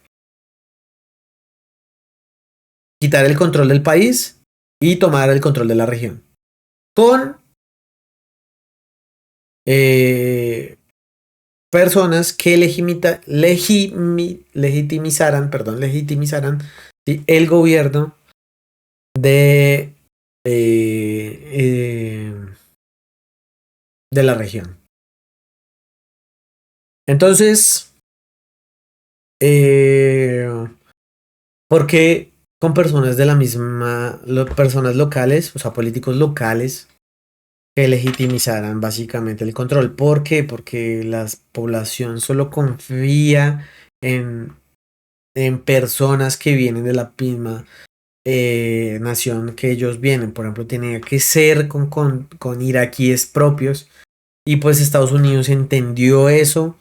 quitar el control del país y tomar el control de la región. Con personas que legitimizaran ¿sí? El gobierno de, de la región. Entonces, ¿por qué con personas de la misma, personas locales, o sea, políticos locales, que legitimizaran básicamente el control? ¿Por qué? Porque la población solo confía en personas que vienen de la misma nación que ellos vienen. Por ejemplo, tenía que ser con iraquíes propios, y pues Estados Unidos entendió eso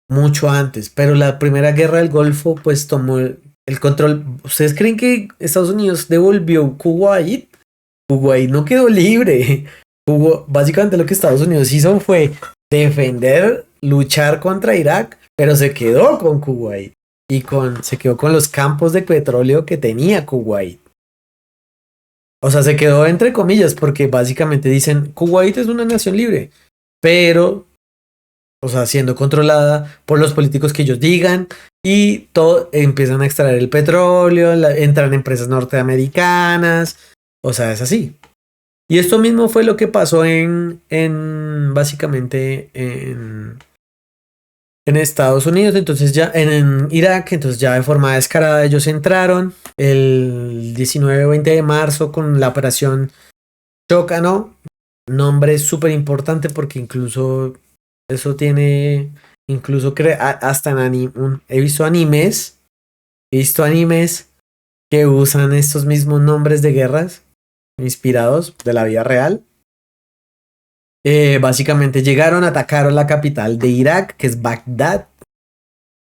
mucho antes, pero la primera guerra del Golfo pues tomó el control. ¿Ustedes creen que Estados Unidos devolvió Kuwait? Kuwait no quedó libre. Básicamente lo que Estados Unidos hizo fue defender, luchar contra Irak, pero se quedó con Kuwait y se quedó con los campos de petróleo que tenía Kuwait. O sea, se quedó entre comillas, porque básicamente dicen Kuwait es una nación libre, pero, o sea, siendo controlada por los políticos que ellos digan, y todo, empiezan a extraer el petróleo, entran empresas norteamericanas, o sea, es así. Y esto mismo fue lo que pasó básicamente en Estados Unidos. Entonces ya en Irak, entonces ya de forma descarada ellos entraron el 19 o 20 de marzo con la operación Chocano, nombre súper importante porque incluso eso tiene, incluso hasta en he visto animes que usan estos mismos nombres de guerras inspirados de la vida real. Básicamente llegaron, atacaron la capital de Irak, que es Bagdad,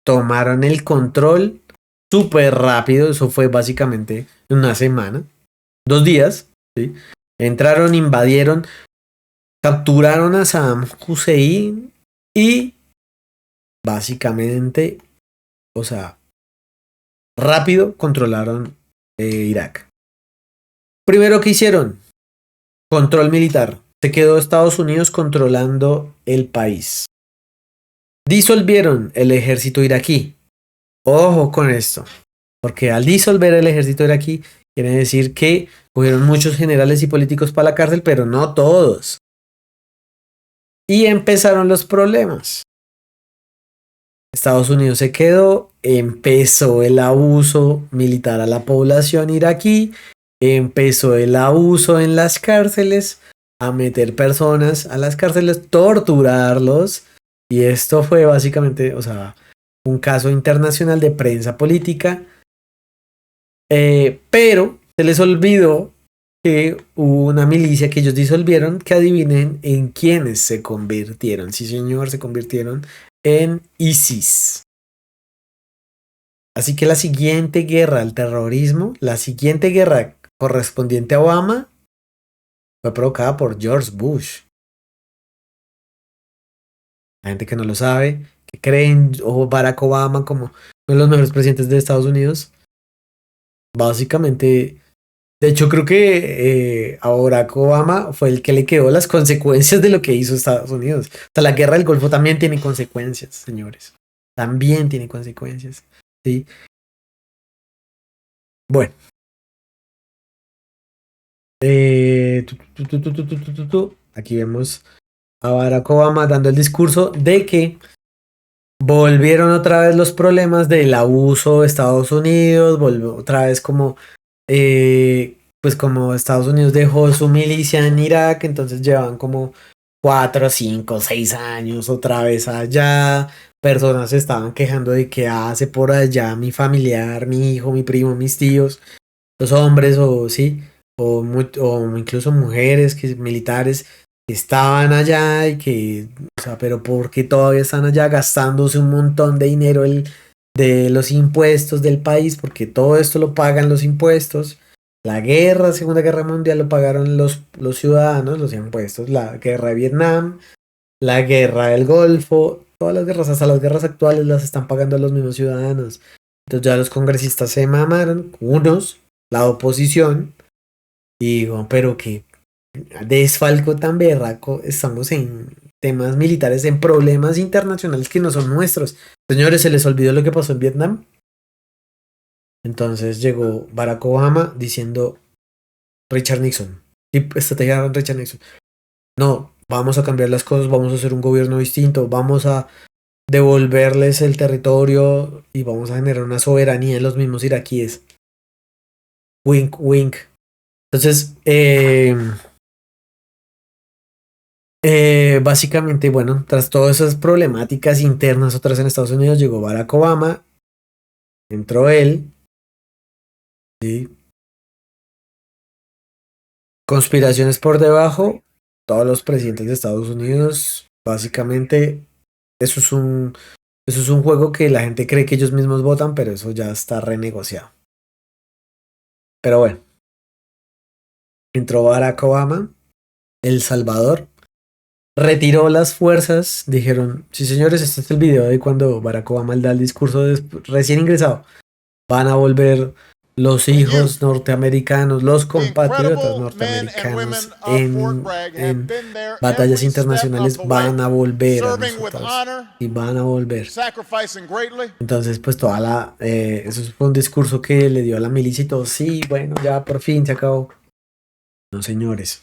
tomaron el control súper rápido, eso fue básicamente una semana, 2 días, ¿sí? Entraron, invadieron, capturaron a Saddam Hussein y básicamente, o sea, rápido controlaron Irak. Primero que hicieron, control militar. Se quedó Estados Unidos controlando el país. Disolvieron el ejército iraquí. Ojo con esto, porque al disolver el ejército iraquí, quiere decir que cogieron muchos generales y políticos para la cárcel, pero no todos. Y empezaron los problemas. Estados Unidos se quedó, empezó el abuso militar a la población iraquí, empezó el abuso en las cárceles, a meter personas a las cárceles, torturarlos, y esto fue básicamente, o sea, un caso internacional de prensa política, pero se les olvidó que hubo una milicia que ellos disolvieron, que adivinen en quiénes se convirtieron. Sí, señor, se convirtieron en ISIS. Así que la siguiente guerra al terrorismo, la siguiente guerra correspondiente a Obama, fue provocada por George Bush. La gente que no lo sabe, que creen o Barack Obama como uno de los mejores presidentes de Estados Unidos, básicamente, de hecho creo que a Barack Obama fue el que le quedó las consecuencias de lo que hizo Estados Unidos. O sea, la guerra del Golfo también tiene consecuencias, señores. También tiene consecuencias. ¿Sí? Bueno. Aquí vemos a Barack Obama dando el discurso de que volvieron otra vez los problemas del abuso de Estados Unidos, volvió otra vez como, pues como Estados Unidos dejó su milicia en Irak, entonces llevan como 4, 5, 6 años otra vez allá, personas se estaban quejando de que hace por allá mi familiar, mi hijo, mi primo, mis tíos, los hombres o sí, o incluso mujeres militares que estaban allá y que, o sea, pero ¿por qué todavía están allá gastándose un montón de dinero de los impuestos del país? Porque todo esto lo pagan los impuestos. La guerra, Segunda Guerra Mundial lo pagaron los ciudadanos, los impuestos. La guerra de Vietnam, la guerra del Golfo, todas las guerras, hasta las guerras actuales las están pagando los mismos ciudadanos. Entonces ya los congresistas se mamaron, unos, la oposición, y digo, pero qué desfalco tan berraco, estamos en temas militares, en problemas internacionales que no son nuestros. Señores, ¿se les olvidó lo que pasó en Vietnam? Entonces llegó Barack Obama diciendo Richard Nixon, estrategia de Richard Nixon. No, vamos a cambiar las cosas, vamos a hacer un gobierno distinto, vamos a devolverles el territorio y vamos a generar una soberanía en los mismos iraquíes. Wink, wink. Entonces, básicamente, bueno, tras todas esas problemáticas internas otras en Estados Unidos, llegó Barack Obama, entró él, ¿sí? Conspiraciones por debajo, todos los presidentes de Estados Unidos, básicamente, eso es eso es un juego que la gente cree que ellos mismos votan, pero eso ya está renegociado. Pero bueno, entró Barack Obama, El Salvador, retiró las fuerzas, dijeron, sí señores, este es el video de cuando Barack Obama da el discurso recién ingresado, van a volver los hijos norteamericanos, los compatriotas norteamericanos en batallas internacionales van a volver a nosotros y van a volver. Entonces pues eso fue un discurso que le dio a la milicia y todo, sí, bueno, ya por fin se acabó. No señores,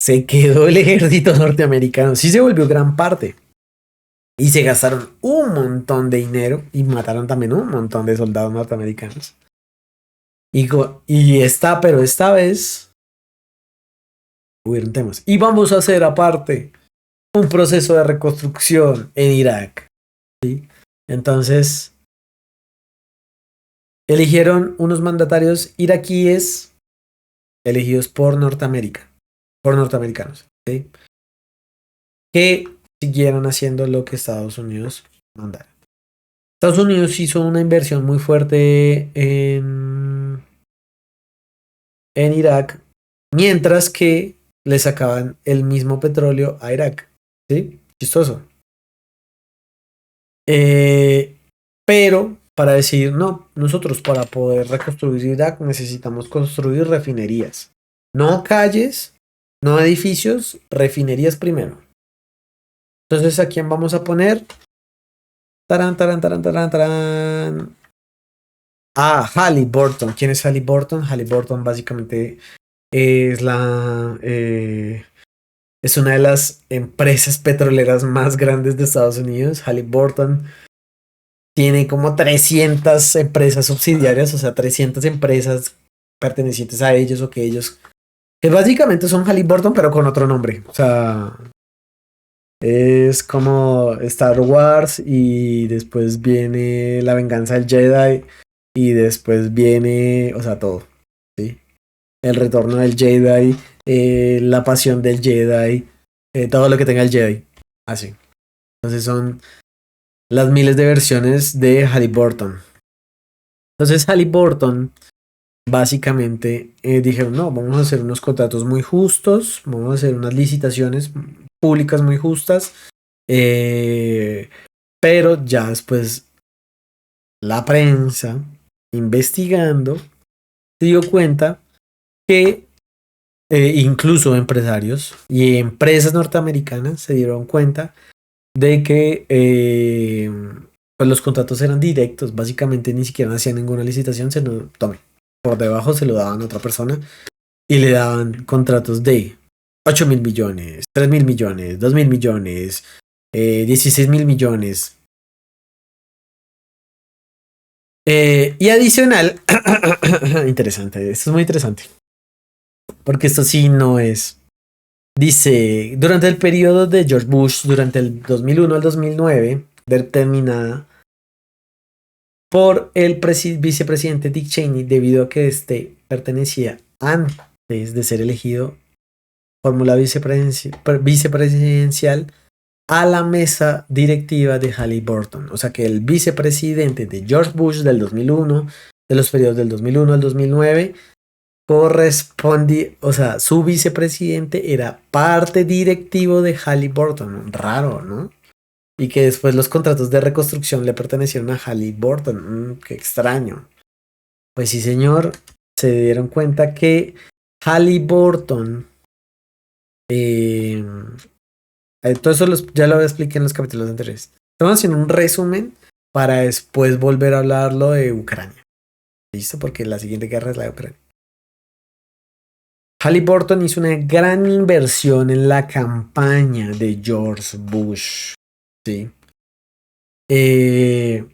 se quedó el ejército norteamericano, sí se volvió gran parte. Y se gastaron un montón de dinero y mataron también un montón de soldados norteamericanos. Pero esta vez hubieron temas. Y vamos a hacer aparte un proceso de reconstrucción en Irak. ¿Sí? Entonces, eligieron unos mandatarios iraquíes elegidos por Norteamérica, por norteamericanos, ¿sí? Que siguieron haciendo lo que Estados Unidos mandara. Estados Unidos hizo una inversión muy fuerte en Irak, mientras que le sacaban el mismo petróleo a Irak. ¿Sí? Chistoso. Pero para decir, no, nosotros para poder reconstruir Irak necesitamos construir refinerías. No calles, no edificios, refinerías primero. Entonces, ¿a quién vamos a poner? Tarán, tarán, tarán, tarán, tarán. Halliburton. ¿Quién es Halliburton? Halliburton básicamente es es una de las empresas petroleras más grandes de Estados Unidos. Halliburton tiene como 300 empresas subsidiarias, o sea, 300 empresas pertenecientes a ellos o que ellos, que básicamente son Halliburton pero con otro nombre. O sea, es como Star Wars y después viene La Venganza del Jedi y después viene, o sea, todo, ¿sí? El retorno del Jedi, la pasión del Jedi, todo lo que tenga el Jedi, así. Entonces son las miles de versiones de Halliburton. Entonces Halliburton básicamente dijeron, no, vamos a hacer unos contratos muy justos, vamos a hacer unas licitaciones públicas muy justas, pero ya después la prensa, investigando, se dio cuenta que incluso empresarios y empresas norteamericanas se dieron cuenta de que pues los contratos eran directos, básicamente ni siquiera hacían ninguna licitación, se lo tome. Por debajo se lo daban a otra persona y le daban contratos de 8.000 millones, 3.000 millones, 2.000 millones, 16.000 millones. Y adicional, interesante, esto es muy interesante, porque esto sí no es. Dice, durante el periodo de George Bush, durante el 2001 al 2009, determinada por el vicepresidente Dick Cheney, debido a que este pertenecía antes de ser elegido fórmula vicepresidencial a la mesa directiva de Halliburton. O sea que el vicepresidente de George Bush del 2001, de los periodos del 2001 al 2009, correspondía, o sea, su vicepresidente era parte directivo de Halliburton. Raro, ¿no? Y que después los contratos de reconstrucción le pertenecieron a Halliburton. Qué extraño. Pues sí, señor, se dieron cuenta que Halliburton, todo eso ya lo expliqué en los capítulos anteriores. Estamos haciendo un resumen para después volver a hablarlo de Ucrania. ¿Listo? Porque la siguiente guerra es la de Ucrania. Halliburton hizo una gran inversión en la campaña de George Bush. ¿Sí? Y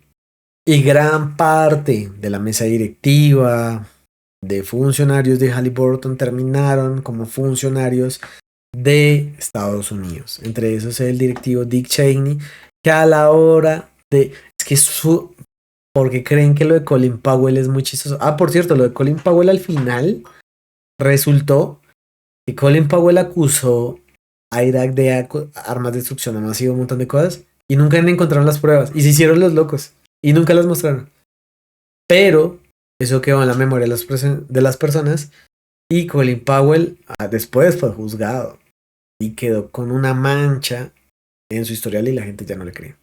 gran parte de la mesa directiva de funcionarios de Halliburton terminaron como funcionarios de Estados Unidos. Entre esos el directivo Dick Cheney, que a la hora de... Es que porque creen que lo de Colin Powell es muy chistoso. Por cierto, lo de Colin Powell al final resultó que Colin Powell acusó a Irak de armas de destrucción masiva, un montón de cosas, y nunca encontraron las pruebas. Y se hicieron los locos. Y nunca las mostraron. Pero eso quedó en la memoria de las personas. Y Colin Powell después fue juzgado. Y quedó con una mancha en su historial y la gente ya no le cree.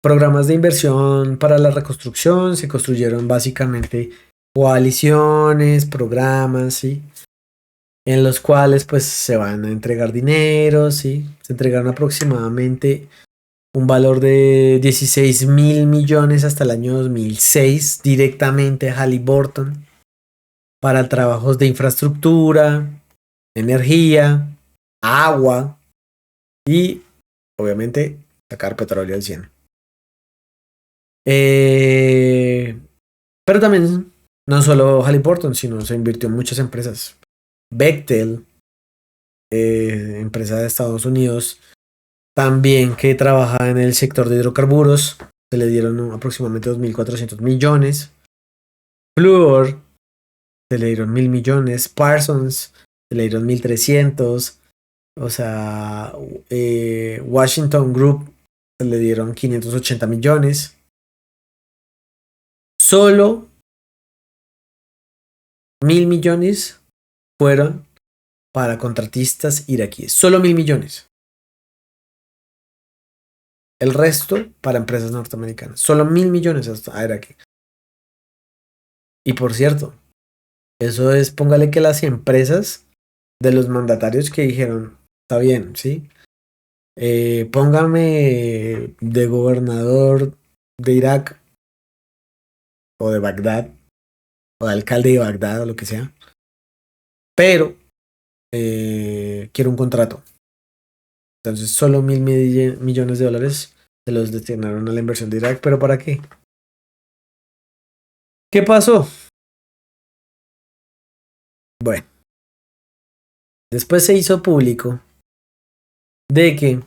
Programas de inversión para la reconstrucción. Se construyeron básicamente coaliciones, programas, ¿sí? En los cuales pues se van a entregar dinero, ¿sí? Se entregaron aproximadamente un valor de 16.000 millones hasta el año 2006 directamente a Halliburton para trabajos de infraestructura, energía, agua y obviamente sacar petróleo al 100. Pero también No solo Halliburton, sino se invirtió en muchas empresas. Bechtel, empresa de Estados Unidos, también que trabaja en el sector de hidrocarburos, se le dieron aproximadamente 2.400 millones. Fluor, se le dieron 1.000 millones. Parsons, se le dieron 1.300. O sea, Washington Group, se le dieron 580 millones. Solo 1.000 millones fueron para contratistas iraquíes. Solo 1.000 millones. El resto para empresas norteamericanas. Solo 1.000 millones a Irak. Y por cierto, eso es, póngale que las empresas de los mandatarios que dijeron, está bien, ¿sí? Póngame de gobernador de Irak o de Bagdad o de alcalde de Bagdad o lo que sea. Pero quiero un contrato. Entonces solo 1.000 millones de dólares se los destinaron a la inversión de Irak. ¿Pero para qué? ¿Qué pasó? Bueno, después se hizo público de que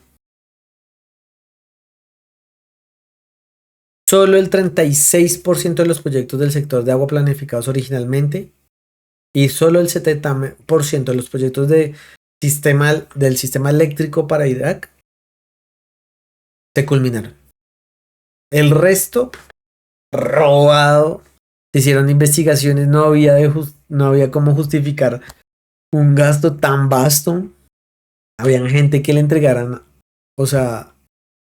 solo el 36% de los proyectos del sector de agua planificados originalmente y solo el 70% de los proyectos del sistema eléctrico para Irak se culminaron. El resto, robado. Se hicieron investigaciones, no había cómo justificar un gasto tan vasto. Habían gente que le entregaran, o sea,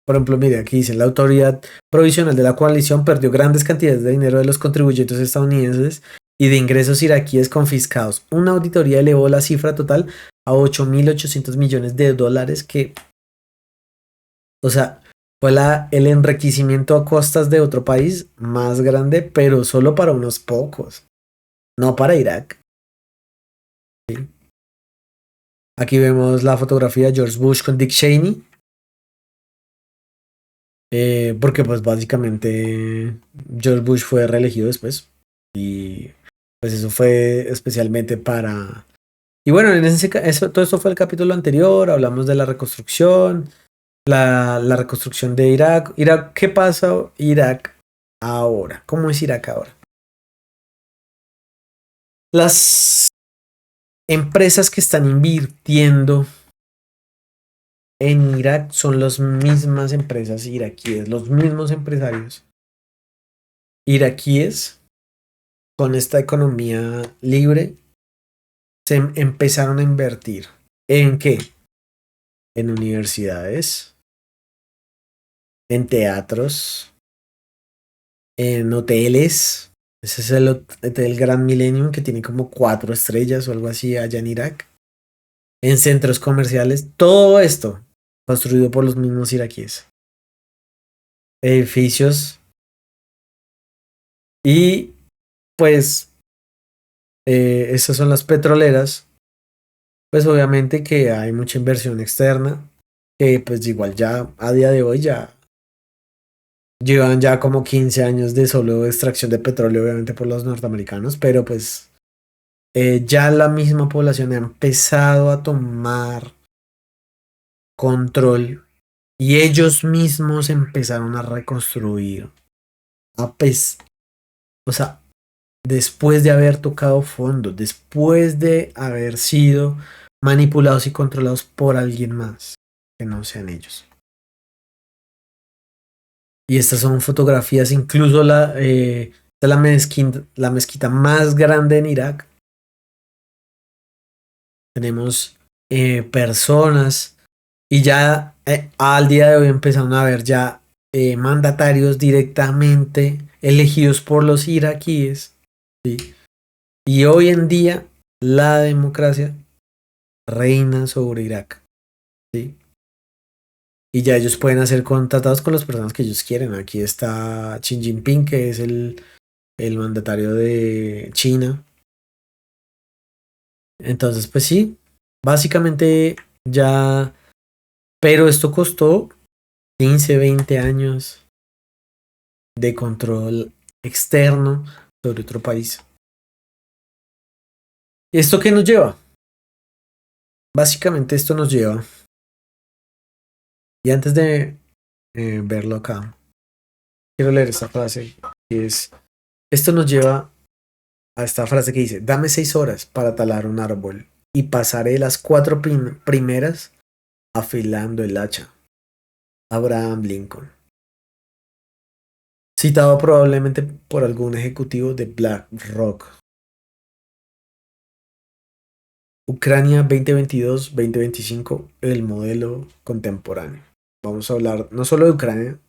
por ejemplo, mire, aquí dice, la autoridad provisional de la coalición perdió grandes cantidades de dinero de los contribuyentes estadounidenses y de ingresos iraquíes confiscados. Una auditoría elevó la cifra total a 8.800 millones de dólares que, o sea, fue el enriquecimiento a costas de otro país más grande, pero solo para unos pocos, no para Irak. ¿Sí? Aquí vemos la fotografía de George Bush con Dick Cheney. Porque pues básicamente George Bush fue reelegido después. Y pues eso fue especialmente para... Y bueno, todo esto fue el capítulo anterior. Hablamos de la reconstrucción. La reconstrucción de Irak. ¿Qué pasa Irak ahora? ¿Cómo es Irak ahora? Las empresas que están invirtiendo en Irak son las mismas empresas iraquíes, los mismos empresarios iraquíes con esta economía libre se empezaron a invertir. ¿En qué? En universidades, en teatros, en hoteles. Ese es el Hotel Grand Millennium que tiene como 4 estrellas o algo así allá en Irak. En centros comerciales, todo esto construido por los mismos iraquíes. Edificios y pues estas son las petroleras. Pues obviamente que hay mucha inversión externa que pues igual ya a día de hoy ya llevan ya como 15 años de solo extracción de petróleo, obviamente por los norteamericanos, pero pues ya la misma población ha empezado a tomar control y ellos mismos empezaron a reconstruir. O sea, después de haber tocado fondo, después de haber sido manipulados y controlados por alguien más que no sean ellos. Y estas son fotografías, incluso la mezquita más grande en Irak. Tenemos personas y ya al día de hoy empezaron a haber ya mandatarios directamente elegidos por los iraquíes. ¿Sí? Y hoy en día la democracia reina sobre Irak. ¿Sí? Y ya ellos pueden hacer contratados con las personas que ellos quieren. Aquí está Xi Jinping, que es el mandatario de China. Entonces, pues sí, básicamente ya, pero esto costó 15, 20 años de control externo sobre otro país. ¿Y esto qué nos lleva? Básicamente esto nos lleva, y antes de verlo acá, quiero leer esta frase, que es, esto nos lleva a esta frase que dice, dame 6 horas para talar un árbol y pasaré las 4 primeras afilando el hacha. Abraham Lincoln. Citado probablemente por algún ejecutivo de BlackRock. Ucrania 2022-2025, el modelo contemporáneo. Vamos a hablar no solo de Ucrania,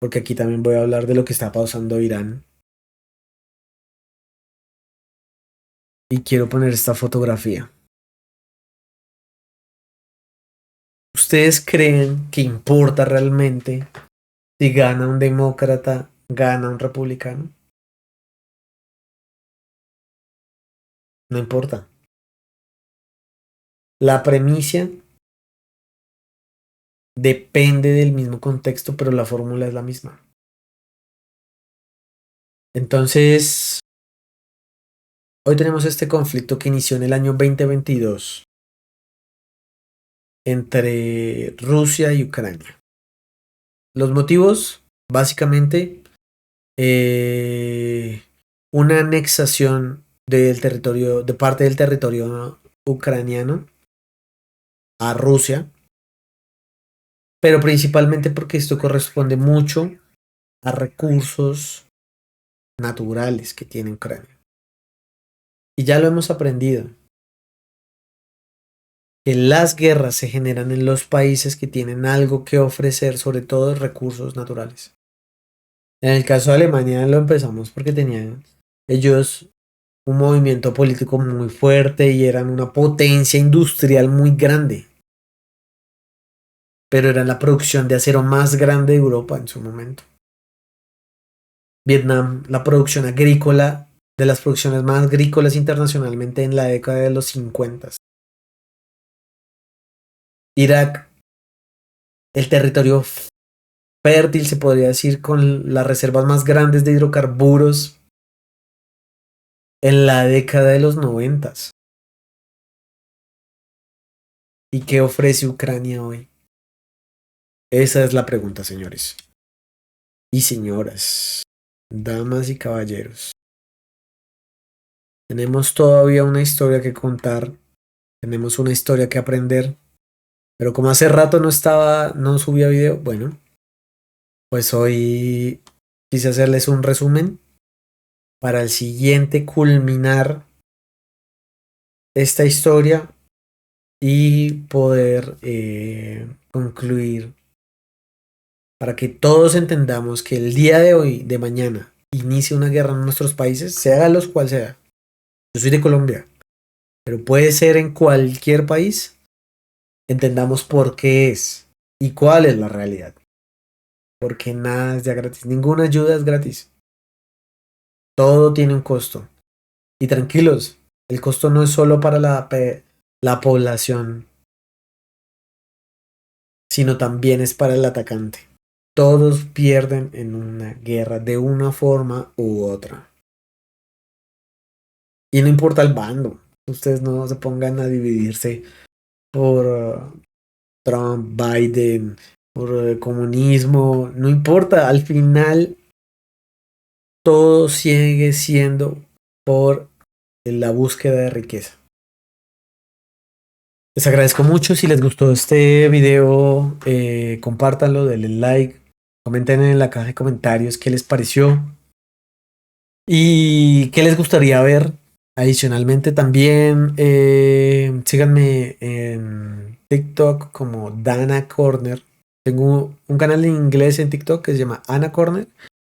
porque aquí también voy a hablar de lo que está pasando en Irán. Y quiero poner esta fotografía. ¿Ustedes creen que importa realmente si gana un demócrata, gana un republicano? No importa. La premisa depende del mismo contexto, pero la fórmula es la misma. Entonces, hoy tenemos este conflicto que inició en el año 2022 entre Rusia y Ucrania. Los motivos, básicamente, eh, una anexación del territorio, de parte del territorio ucraniano a Rusia, pero principalmente porque esto corresponde mucho a recursos naturales que tiene Ucrania. Y ya lo hemos aprendido, que las guerras se generan en los países que tienen algo que ofrecer, sobre todo recursos naturales. En el caso de Alemania lo empezamos porque tenían ellos un movimiento político muy fuerte y eran una potencia industrial muy grande, pero eran la producción de acero más grande de Europa en su momento. Vietnam, la producción agrícola, de las producciones más agrícolas internacionalmente en la década de los 50. Irak, el territorio fértil, se podría decir, con las reservas más grandes de hidrocarburos en la década de los 90. ¿Y qué ofrece Ucrania hoy? Esa es la pregunta, señores y señoras, damas y caballeros. Tenemos todavía una historia que contar, tenemos una historia que aprender, pero como hace rato no subía video, bueno, pues hoy quise hacerles un resumen para el siguiente culminar esta historia y poder concluir para que todos entendamos que el día de hoy, de mañana, inicie una guerra en nuestros países, sea los cual sea. Yo soy de Colombia, pero puede ser en cualquier país. Entendamos por qué es y cuál es la realidad. Porque nada es ya gratis, ninguna ayuda es gratis. Todo tiene un costo. Y tranquilos, el costo no es solo para la población, sino también es para el atacante. Todos pierden en una guerra de una forma u otra. Y no importa el bando. Ustedes no se pongan a dividirse por Trump, Biden, por comunismo. No importa. Al final todo sigue siendo por la búsqueda de riqueza. Les agradezco mucho. Si les gustó este video, compártanlo, denle like, comenten en la caja de comentarios qué les pareció y qué les gustaría ver. Adicionalmente también síganme en TikTok como Dana Corner. Tengo un canal en inglés en TikTok que se llama Ana Corner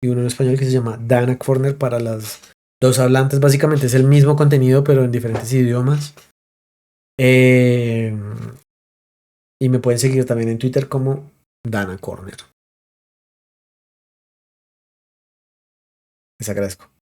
y uno en español que se llama Dana Corner para las dos hablantes. Básicamente es el mismo contenido pero en diferentes idiomas. Eh, y me pueden seguir también en Twitter como Dana Corner. Les agradezco.